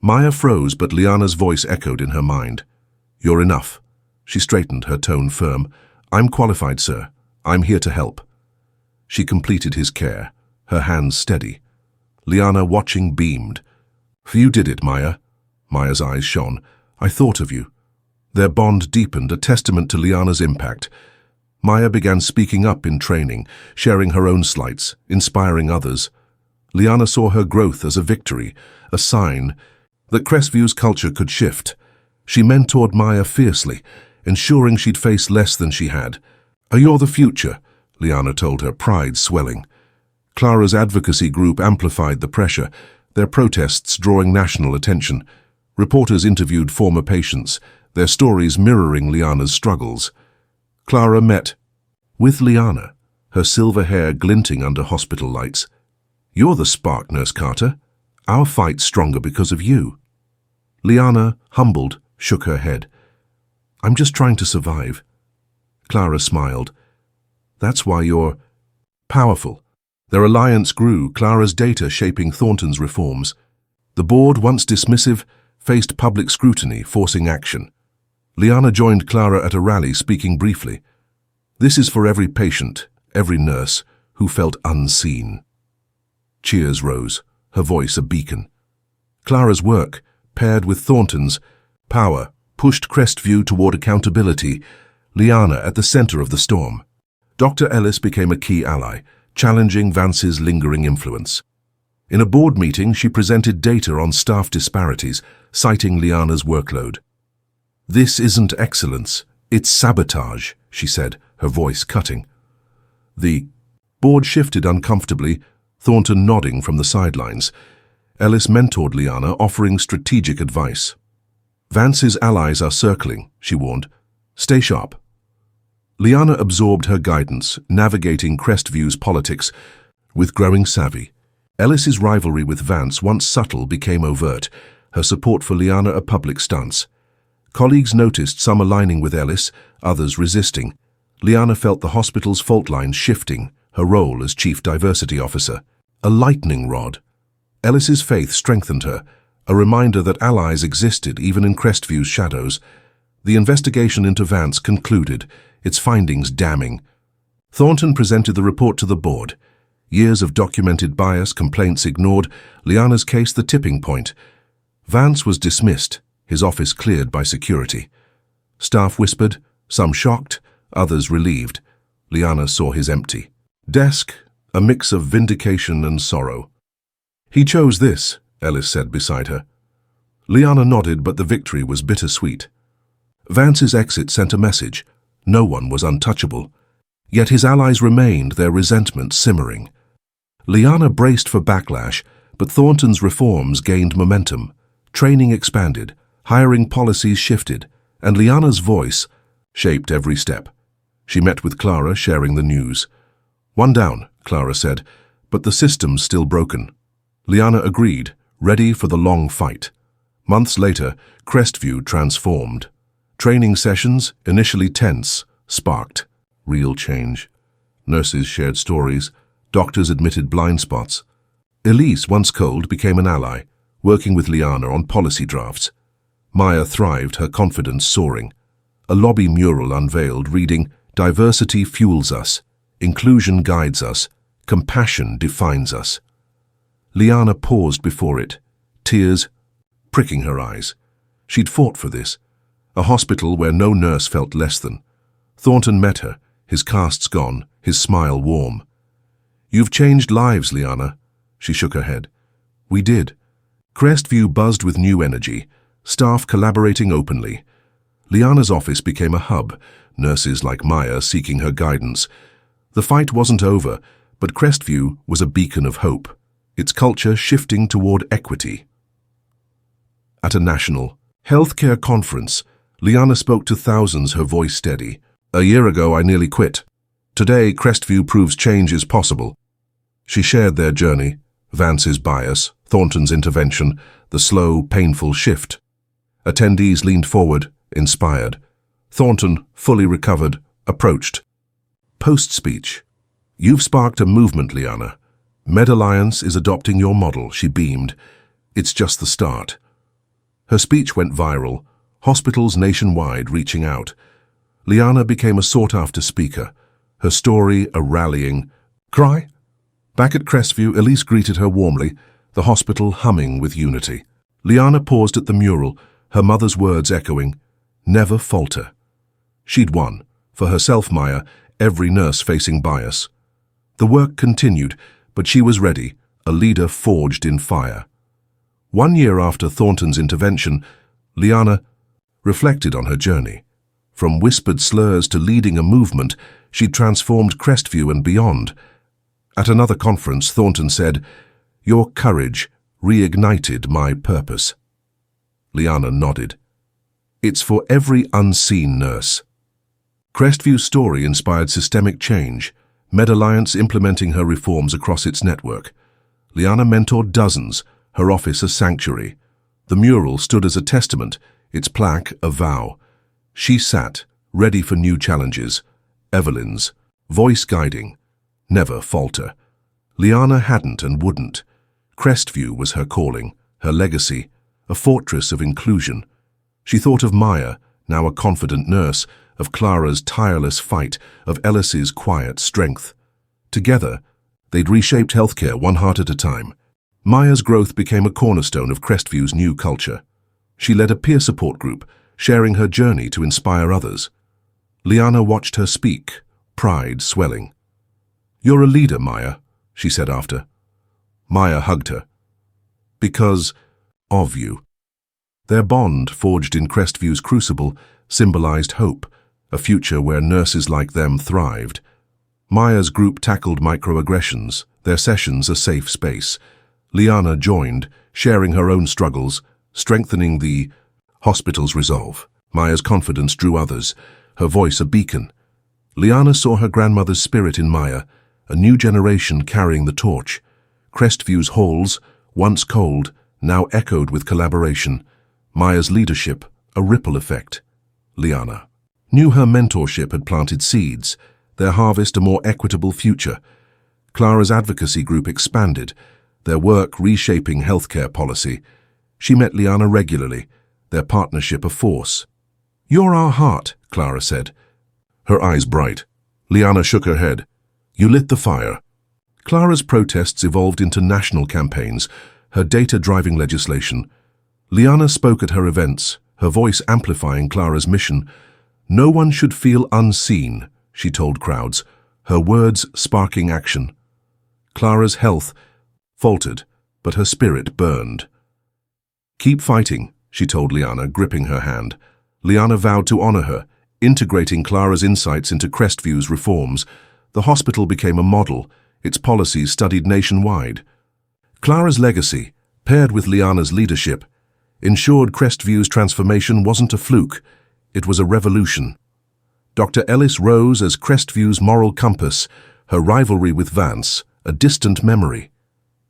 S1: Maya froze, but Liana's voice echoed in her mind. "You're enough." She straightened, her tone firm. "I'm qualified, sir. I'm here to help." She completed his care, her hands steady. Liana, watching, beamed. "You did it, Maya." Maya's eyes shone. "I thought of you." Their bond deepened, a testament to Liana's impact. Maya began speaking up in training, sharing her own slights, inspiring others. Liana saw her growth as a victory, a sign that Crestview's culture could shift. She mentored Maya fiercely, ensuring she'd face less than she had. "You're the future," Liana told her, pride swelling. Clara's advocacy group amplified the pressure, their protests drawing national attention. Reporters interviewed former patients, their stories mirroring Liana's struggles. Clara met with Liana, her silver hair glinting under hospital lights. "You're the spark, Nurse Carter. Our fight's stronger because of you." Liana, humbled, shook her head. "I'm just trying to survive." Clara smiled. "That's why you're powerful." Their alliance grew, Clara's data shaping Thornton's reforms. The board, once dismissive, faced public scrutiny, forcing action. Liana joined Clara at a rally, speaking briefly. "This is for every patient, every nurse, who felt unseen." Cheers rose, her voice a beacon. Clara's work, paired with Thornton's power, pushed Crestview toward accountability, Liana at the center of the storm. Dr. Ellis became a key ally, challenging Vance's lingering influence. In a board meeting, she presented data on staff disparities, citing Liana's workload. "This isn't excellence, it's sabotage," she said, her voice cutting. The board shifted uncomfortably, Thornton nodding from the sidelines. Ellis mentored Liana, offering strategic advice. "Vance's allies are circling," she warned. "Stay sharp." Liana absorbed her guidance, navigating Crestview's politics with growing savvy. Ellis's rivalry with Vance, once subtle, became overt, her support for Liana a public stance. Colleagues noticed some aligning with Ellis, others resisting. Liana felt the hospital's fault lines shifting, her role as chief diversity officer. A lightning rod. Ellis's faith strengthened her, a reminder that allies existed even in Crestview's shadows. The investigation into Vance concluded, its findings damning. Thornton presented the report to the board. Years of documented bias, complaints ignored, Liana's case the tipping point. Vance was dismissed, his office cleared by security. Staff whispered, some shocked, others relieved. Liana saw his empty desk, a mix of vindication and sorrow. "He chose this," Ellis said beside her. Liana nodded, but the victory was bittersweet. Vance's exit sent a message. No one was untouchable. Yet his allies remained, their resentment simmering. Liana braced for backlash, but Thornton's reforms gained momentum. Training expanded, hiring policies shifted, and Liana's voice shaped every step. She met with Clara, sharing the news. "One down," Clara said, "but the system's still broken." Liana agreed, ready for the long fight. Months later, Crestview transformed. Training sessions, initially tense, sparked real change. Nurses shared stories. Doctors admitted blind spots. Elise, once cold, became an ally, working with Liana on policy drafts. Maya thrived, her confidence soaring. A lobby mural unveiled reading, "Diversity fuels us. Inclusion guides us. Compassion defines us." Liana paused before it, tears pricking her eyes. She'd fought for this. A hospital where no nurse felt less than. Thornton met her, his casts gone, his smile warm. "You've changed lives, Liana." She shook her head. "We did." Crestview buzzed with new energy, staff collaborating openly. Liana's office became a hub, nurses like Maya seeking her guidance. The fight wasn't over, but Crestview was a beacon of hope, its culture shifting toward equity. At a national healthcare conference, Liana spoke to thousands, her voice steady. "A year ago, I nearly quit. Today, Crestview proves change is possible." She shared their journey, Vance's bias, Thornton's intervention, the slow, painful shift. Attendees leaned forward, inspired. Thornton, fully recovered, approached. Post-speech. "You've sparked a movement, Liana. MedAlliance is adopting your model," she beamed. "It's just the start." Her speech went viral, hospitals nationwide reaching out. Liana became a sought-after speaker, her story a rallying cry. Back at Crestview, Elise greeted her warmly, the hospital humming with unity. Liana paused at the mural, her mother's words echoing, "Never falter." She'd won. For herself, Maya, every nurse facing bias. The work continued, but she was ready, a leader forged in fire. 1 year after Thornton's intervention, Liana reflected on her journey. From whispered slurs to leading a movement, she'd transformed Crestview and beyond. At another conference, Thornton said, "Your courage reignited my purpose." Liana nodded. "It's for every unseen nurse." Crestview's story inspired systemic change, MedAlliance implementing her reforms across its network. Liana mentored dozens, her office a sanctuary. The mural stood as a testament, its plaque a vow. She sat, ready for new challenges. Evelyn's, voice guiding, never falter. Liana hadn't and wouldn't. Crestview was her calling, her legacy, a fortress of inclusion. She thought of Maya, now a confident nurse, of Clara's tireless fight, of Ellis's quiet strength. Together, they'd reshaped healthcare one heart at a time. Maya's growth became a cornerstone of Crestview's new culture. She led a peer support group, sharing her journey to inspire others. Liana watched her speak, pride swelling. "You're a leader, Maya," she said after. Maya hugged her. "Because of you." Their bond, forged in Crestview's crucible, symbolized hope, a future where nurses like them thrived. Maya's group tackled microaggressions, their sessions a safe space. Liana joined, sharing her own struggles, strengthening the hospital's resolve. Maya's confidence drew others, her voice a beacon. Liana saw her grandmother's spirit in Maya, a new generation carrying the torch. Crestview's halls, once cold, now echoed with collaboration. Maya's leadership, a ripple effect. Liana knew her mentorship had planted seeds, their harvest a more equitable future. Clara's advocacy group expanded, their work reshaping healthcare policy. She met Liana regularly, their partnership a force. "You're our heart," Clara said. Her eyes bright. Liana shook her head. "You lit the fire." Clara's protests evolved into national campaigns, her data driving legislation. Liana spoke at her events, her voice amplifying Clara's mission. "No one should feel unseen," she told crowds, her words sparking action. Clara's health faltered, but her spirit burned. "Keep fighting," she told Liana, gripping her hand. Liana vowed to honor her, integrating Clara's insights into Crestview's reforms. The hospital became a model, its policies studied nationwide. Clara's legacy, paired with Liana's leadership, ensured Crestview's transformation wasn't a fluke, it was a revolution. Dr. Ellis rose as Crestview's moral compass, her rivalry with Vance, a distant memory.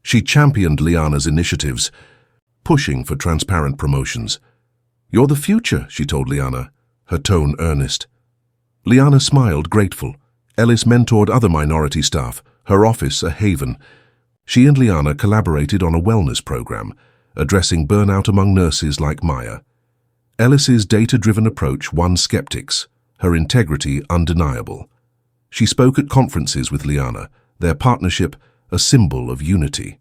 S1: She championed Liana's initiatives, pushing for transparent promotions. "You're the future," she told Liana, her tone earnest. Liana smiled, grateful. Ellis mentored other minority staff, her office a haven. She and Liana collaborated on a wellness program, addressing burnout among nurses like Maya. Ellis's data-driven approach won skeptics, her integrity undeniable. She spoke at conferences with Liana, their partnership a symbol of unity.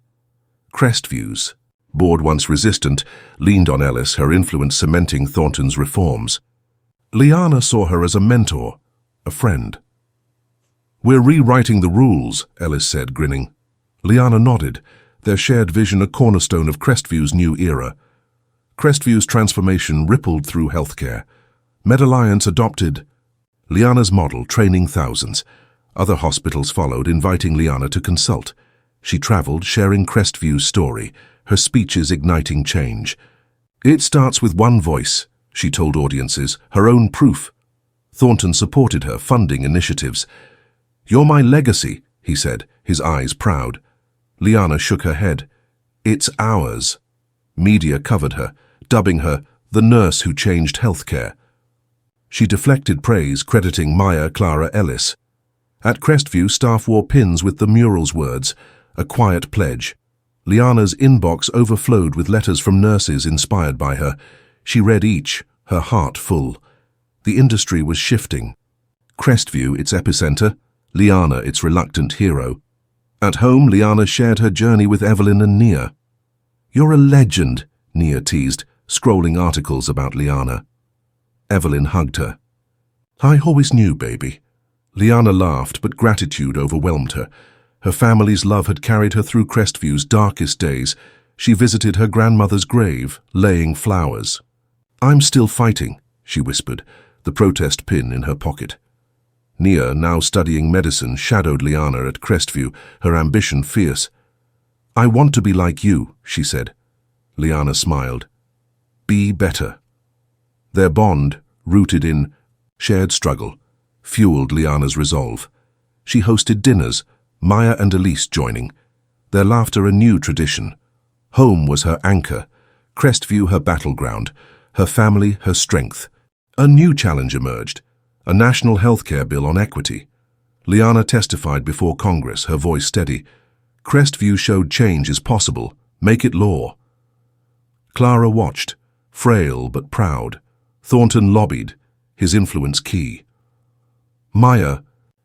S1: Crestviews, board once resistant, leaned on Ellis, her influence cementing Thornton's reforms. Liana saw her as a mentor, a friend. "We're rewriting the rules," Ellis said, grinning. Liana nodded, their shared vision a cornerstone of Crestview's new era. Crestview's transformation rippled through healthcare. MedAlliance adopted Liana's model, training thousands. Other hospitals followed, inviting Liana to consult. She traveled, sharing Crestview's story, her speeches igniting change. "It starts with one voice," she told audiences, her own proof. Thornton supported her, funding initiatives. "You're my legacy," he said, his eyes proud. Liana shook her head. "It's ours." Media covered her, dubbing her the nurse who changed healthcare. She deflected praise, crediting Maya Clara Ellis. At Crestview, staff wore pins with the mural's words, a quiet pledge. Liana's inbox overflowed with letters from nurses inspired by her. She read each, her heart full. The industry was shifting. Crestview, its epicenter, Liana, its reluctant hero. At home, Liana shared her journey with Evelyn and Nia. "You're a legend," Nia teased, scrolling articles about Liana. Evelyn hugged her. "I always knew, baby." Liana laughed, but gratitude overwhelmed her. Her family's love had carried her through Crestview's darkest days. She visited her grandmother's grave, laying flowers. "I'm still fighting," she whispered, the protest pin in her pocket. Nia, now studying medicine, shadowed Liana at Crestview, her ambition fierce. "I want to be like you," she said. Liana smiled. "Be better." Their bond, rooted in shared struggle, fueled Liana's resolve. She hosted dinners, Maya and Elise joining, their laughter a new tradition. Home was her anchor, Crestview her battleground, her family her strength. A new challenge emerged, a national healthcare bill on equity. Liana testified before Congress, her voice steady. Crestview showed change is possible, make it law. Clara watched, frail but proud. Thornton lobbied, his influence key. Maya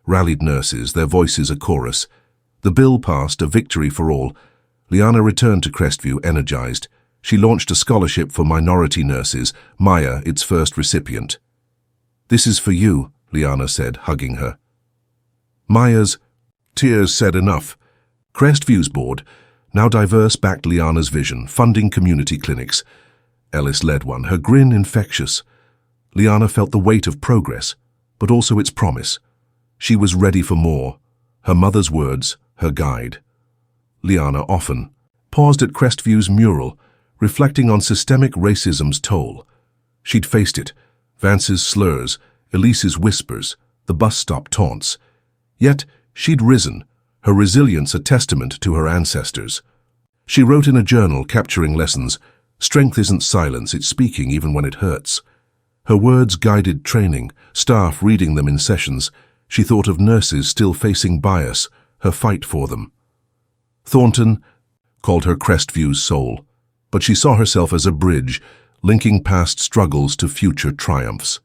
S1: rallied nurses, their voices a chorus. The bill passed, a victory for all. Liana returned to Crestview energized. She launched a scholarship for minority nurses, Maya its first recipient. "This is for you," Liana said, hugging her. Maya's tears said enough. Crestview's board, now diverse, backed Liana's vision, funding community clinics. Ellis led one, her grin infectious. Liana felt the weight of progress, but also its promise. She was ready for more, her mother's words, her guide. Liana often paused at Crestview's mural, reflecting on systemic racism's toll. She'd faced it, Vance's slurs, Elise's whispers, the bus stop taunts. Yet she'd risen, her resilience a testament to her ancestors. She wrote in a journal capturing lessons, "Strength isn't silence, it's speaking even when it hurts." Her words guided training, staff reading them in sessions. She thought of nurses still facing bias, her fight for them. Thornton called her Crestview's soul, but she saw herself as a bridge, linking past struggles to future triumphs.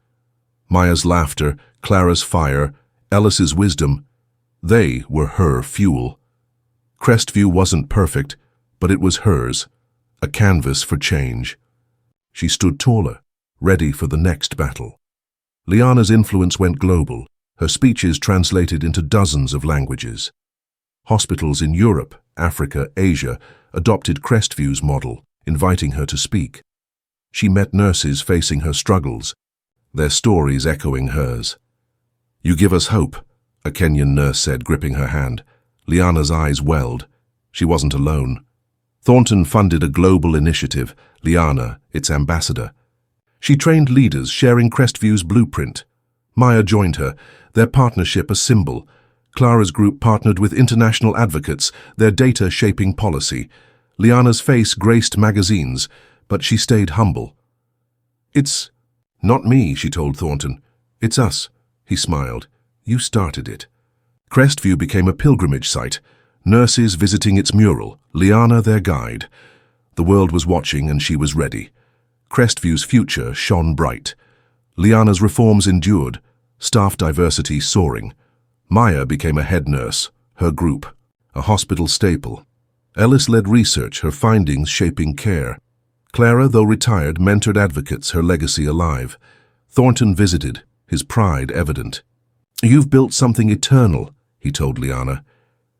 S1: Maya's laughter, Clara's fire, Ellis's wisdom, they were her fuel. Crestview wasn't perfect, but it was hers, a canvas for change. She stood taller, ready for the next battle. Liana's influence went global, her speeches translated into dozens of languages. Hospitals in Europe, Africa, Asia adopted Crestview's model, inviting her to speak. She met nurses facing her struggles, their stories echoing hers. "You give us hope," a Kenyan nurse said, gripping her hand. Liana's eyes welled. She wasn't alone. Thornton funded a global initiative, Liana, its ambassador. She trained leaders, sharing Crestview's blueprint. Maya joined her, their partnership a symbol. Clara's group partnered with international advocates, their data shaping policy. Liana's face graced magazines, but she stayed humble. "It's not me," she told Thornton. "It's us." He smiled. "You started it." Crestview became a pilgrimage site, nurses visiting its mural, Liana their guide. The world was watching and she was ready. Crestview's future shone bright. Liana's reforms endured, staff diversity soaring. Maya became a head nurse, her group, a hospital staple. Ellis led research, her findings shaping care. Clara, though retired, mentored advocates, her legacy alive. Thornton visited, his pride evident. "You've built something eternal," he told Liana.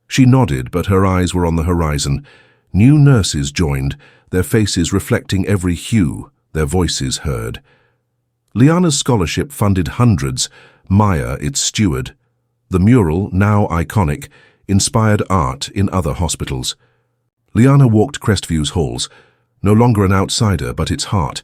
S1: She nodded, but her eyes were on the horizon. New nurses joined, their faces reflecting every hue, their voices heard. Liana's scholarship funded hundreds, Maya its steward. The mural, now iconic, inspired art in other hospitals. Liana walked Crestview's halls, no longer an outsider but its heart.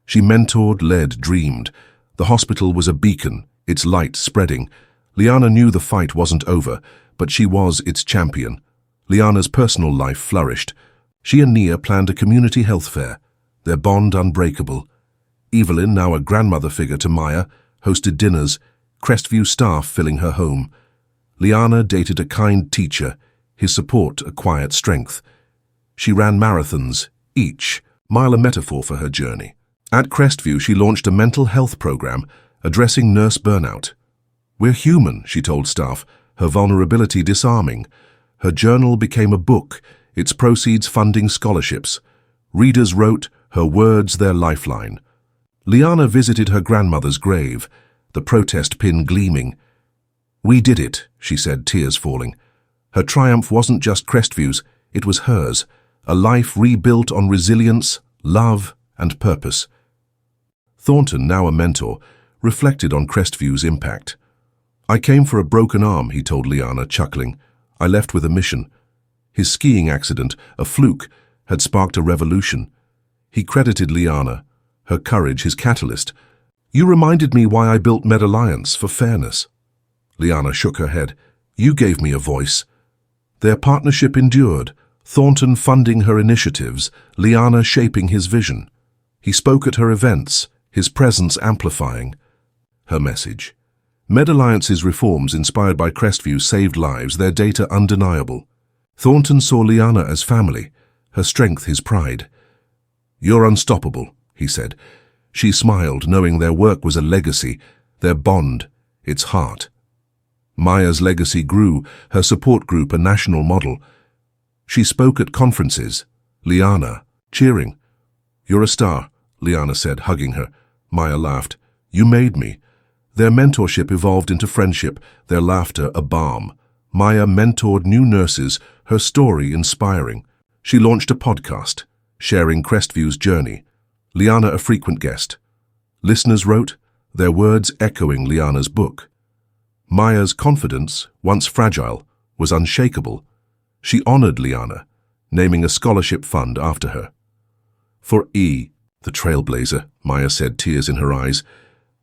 S1: She mentored, led, dreamed. The hospital was a beacon, its light spreading. Liana knew the fight wasn't over, but she was its champion. Liana's personal life flourished. She and Nia planned a community health fair, their bond unbreakable. Evelyn, now a grandmother figure to Maya, hosted dinners, Crestview staff filling her home. Liana dated a kind teacher, his support a quiet strength. She ran marathons, each mile a metaphor for her journey. At Crestview, she launched a mental health program addressing nurse burnout. "We're human," she told staff, her vulnerability disarming. Her journal became a book, its proceeds funding scholarships. Readers wrote, her words their lifeline. Liana visited her grandmother's grave, the protest pin gleaming. "We did it," she said, tears falling. Her triumph wasn't just Crestview's, it was hers, a life rebuilt on resilience, love, and purpose. Thornton, now a mentor, reflected on Crestview's impact. "I came for a broken arm," he told Liana, chuckling. "I left with a mission." His skiing accident, a fluke, had sparked a revolution. He credited Liana, her courage his catalyst. "You reminded me why I built MedAlliance, for fairness." Liana shook her head. "You gave me a voice." Their partnership endured, Thornton funding her initiatives, Liana shaping his vision. He spoke at her events, his presence amplifying her message. MedAlliance's reforms inspired by Crestview saved lives, their data undeniable. Thornton saw Liana as family, her strength his pride. "You're unstoppable," he said. She smiled, knowing their work was a legacy, their bond, its heart. Maya's legacy grew, her support group a national model. She spoke at conferences, Liana, cheering. "You're a star," Liana said, hugging her. Maya laughed. "You made me." Their mentorship evolved into friendship, their laughter a balm. Maya mentored new nurses, her story inspiring. She launched a podcast, sharing Crestview's journey. Liana a frequent guest. Listeners wrote, their words echoing Liana's book. Maya's confidence, once fragile, was unshakable. She honored Liana, naming a scholarship fund after her. "For E, the trailblazer," Maya said, tears in her eyes.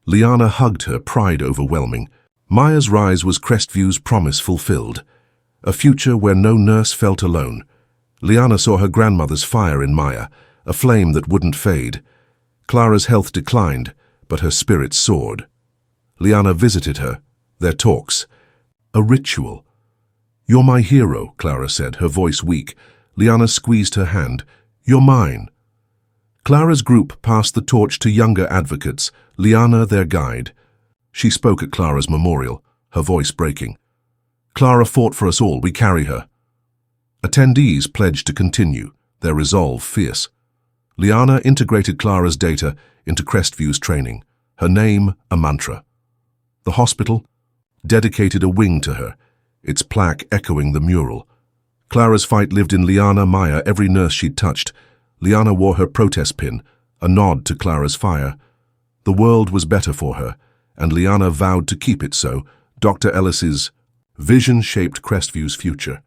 S1: Liana hugged her, pride overwhelming. Maya's rise was Crestview's promise fulfilled, a future where no nurse felt alone. Liana saw her grandmother's fire in Maya, a flame that wouldn't fade. Clara's health declined, but her spirit soared. Liana visited her, their talks. A ritual. "You're my hero," Clara said, her voice weak. Liana squeezed her hand. "You're mine." Clara's group passed the torch to younger advocates, Liana their guide. She spoke at Clara's memorial, her voice breaking. "Clara fought for us all, we carry her." Attendees pledged to continue, their resolve fierce. Liana integrated Clara's data into Crestview's training, her name a mantra. The hospital dedicated a wing to her, its plaque echoing the mural. Clara's fight lived in Liana, Maya, every nurse she'd touched. Liana wore her protest pin, a nod to Clara's fire. The world was better for her, and Liana vowed to keep it so. Dr. Ellis's vision shaped Crestview's future.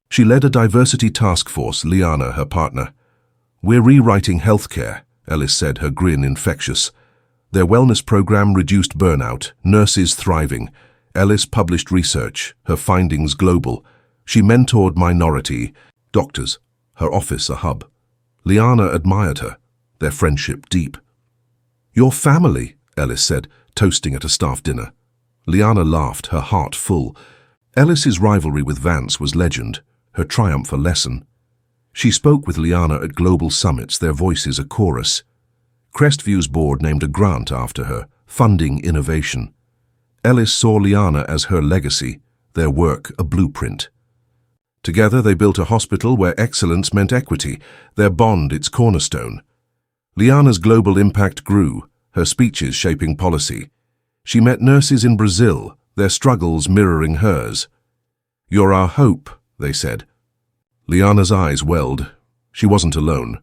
S1: She led a diversity task force, Liana, her partner. "We're rewriting healthcare," Ellis said, her grin infectious. Their wellness program reduced burnout, nurses thriving. Ellis published research, her findings global. She mentored minority doctors, her office a hub. Liana admired her, their friendship deep. "Your family," Ellis said, toasting at a staff dinner. Liana laughed, her heart full. Ellis's rivalry with Vance was legend, her triumph a lesson. She spoke with Liana at global summits, their voices a chorus. Crestview's board named a grant after her, funding innovation. Ellis saw Liana as her legacy, their work a blueprint. Together they built a hospital where excellence meant equity, their bond its cornerstone. Liana's global impact grew, her speeches shaping policy. She met nurses in Brazil, their struggles mirroring hers. "You're our hope," they said. Liana's eyes welled. She wasn't alone.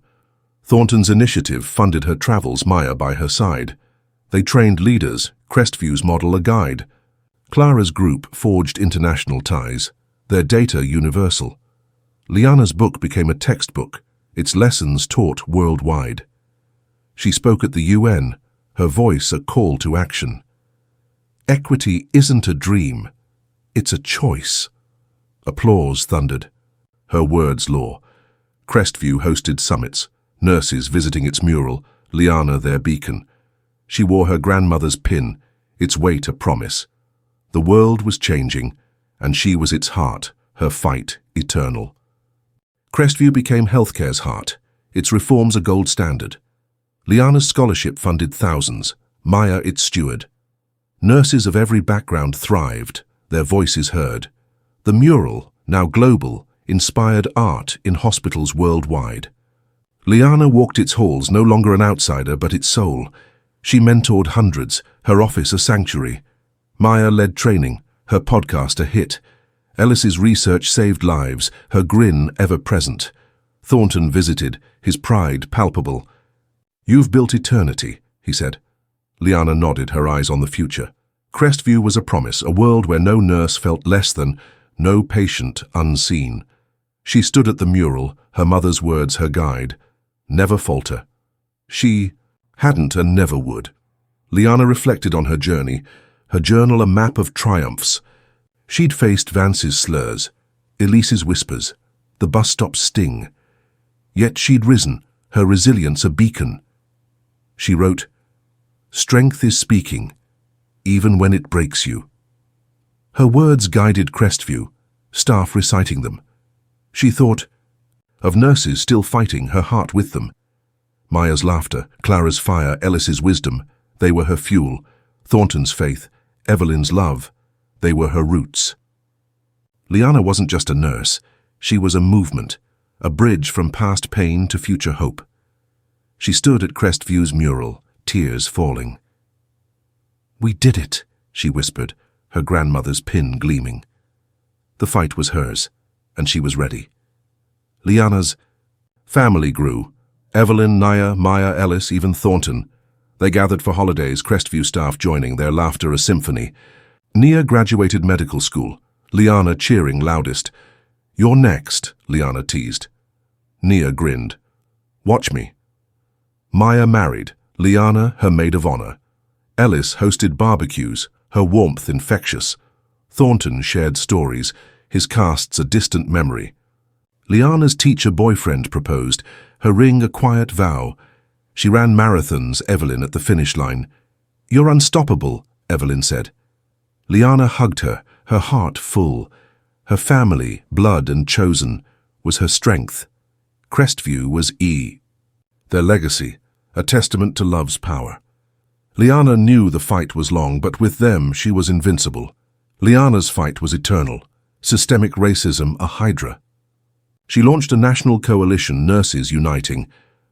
S1: Thornton's initiative funded her travels, Maya by her side. They trained leaders, Crestview's model a guide. Clara's group forged international ties, their data universal. Liana's book became a textbook, its lessons taught worldwide. She spoke at the UN, her voice a call to action. Equity isn't a dream, it's a choice. Applause thundered. Her words law. Crestview hosted summits, nurses visiting its mural, Liana their beacon. She wore her grandmother's pin, its weight a promise. The world was changing, and she was its heart, her fight eternal. Crestview became healthcare's heart, its reforms a gold standard. Liana's scholarship funded thousands, Maya its steward. Nurses of every background thrived, their voices heard. The mural, now global, inspired art in hospitals worldwide. Liana walked its halls, no longer an outsider but its soul. She mentored hundreds, her office a sanctuary. Maya led training, her podcast a hit. Ellis's research saved lives, her grin ever present. Thornton visited, his pride palpable. "You've built eternity," he said. Liana nodded, her eyes on the future. Crestview was a promise, a world where no nurse felt less than, no patient unseen. She stood at the mural, her mother's words her guide. Never falter. She hadn't and never would. Liana reflected on her journey, her journal a map of triumphs. She'd faced Vance's slurs, Elise's whispers, the bus stop's sting. Yet she'd risen, her resilience a beacon. She wrote, "Strength is speaking, even when it breaks you." Her words guided Crestview, staff reciting them. She thought of nurses still fighting, her heart with them. Maya's laughter, Clara's fire, Ellis's wisdom, they were her fuel. Thornton's faith, Evelyn's love, they were her roots. Liana wasn't just a nurse, she was a movement, a bridge from past pain to future hope. She stood at Crestview's mural, tears falling. "We did it," she whispered, her grandmother's pin gleaming. The fight was hers, and she was ready. Liana's family grew. Evelyn, Naya, Maya, Ellis, even Thornton. They gathered for holidays, Crestview staff joining, their laughter a symphony. Nia graduated medical school, Liana cheering loudest. "You're next," Liana teased. Nia grinned. "Watch me." Maya married, Liana her maid of honor. Ellis hosted barbecues, her warmth infectious. Thornton shared stories, his casts a distant memory. Liana's teacher boyfriend proposed, her ring a quiet vow. She ran marathons, Evelyn at the finish line. "You're unstoppable," Evelyn said. Liana hugged her heart full. Her family, blood and chosen, was her strength. Crestview was their legacy, a testament to love's power. Liana knew the fight was long, but with them she was invincible. Liana's fight was eternal, systemic racism a hydra. She launched a national coalition, nurses uniting.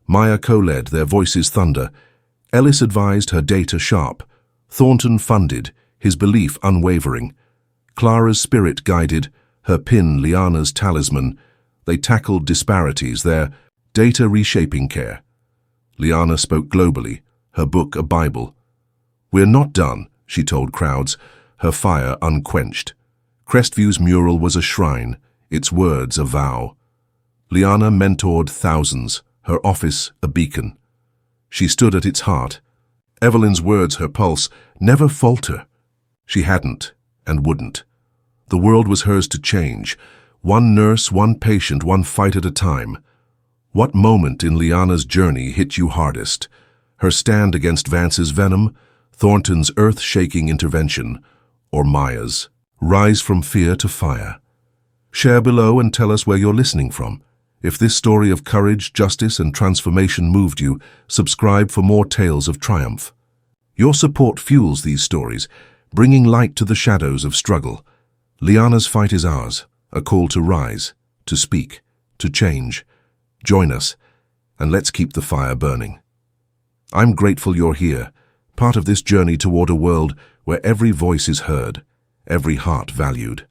S1: Maya co-led, their voices thunder. Ellis advised, her data sharp. Thornton funded, his belief unwavering. Clara's spirit guided, her pin Liana's talisman. They tackled disparities, their data reshaping care. Liana spoke globally, her book a Bible. "We're not done," she told crowds, her fire unquenched. Crestview's mural was a shrine, its words a vow. Liana mentored thousands, her office a beacon. She stood at its heart. Evelyn's words her pulse, "Never falter." She hadn't and wouldn't. The world was hers to change. One nurse, one patient, one fight at a time. What moment in Liana's journey hit you hardest? Her stand against Vance's venom, Thornton's earth-shaking intervention, or Maya's Rise from fear to fire. Share below and tell us where you're listening from. If this story of courage, justice, and transformation moved you, subscribe for more tales of triumph. Your support fuels these stories, bringing light to the shadows of struggle. Liana's fight is ours, a call to rise, to speak, to change. Join us, and let's keep the fire burning. I'm grateful you're here, part of this journey toward a world where every voice is heard, every heart valued.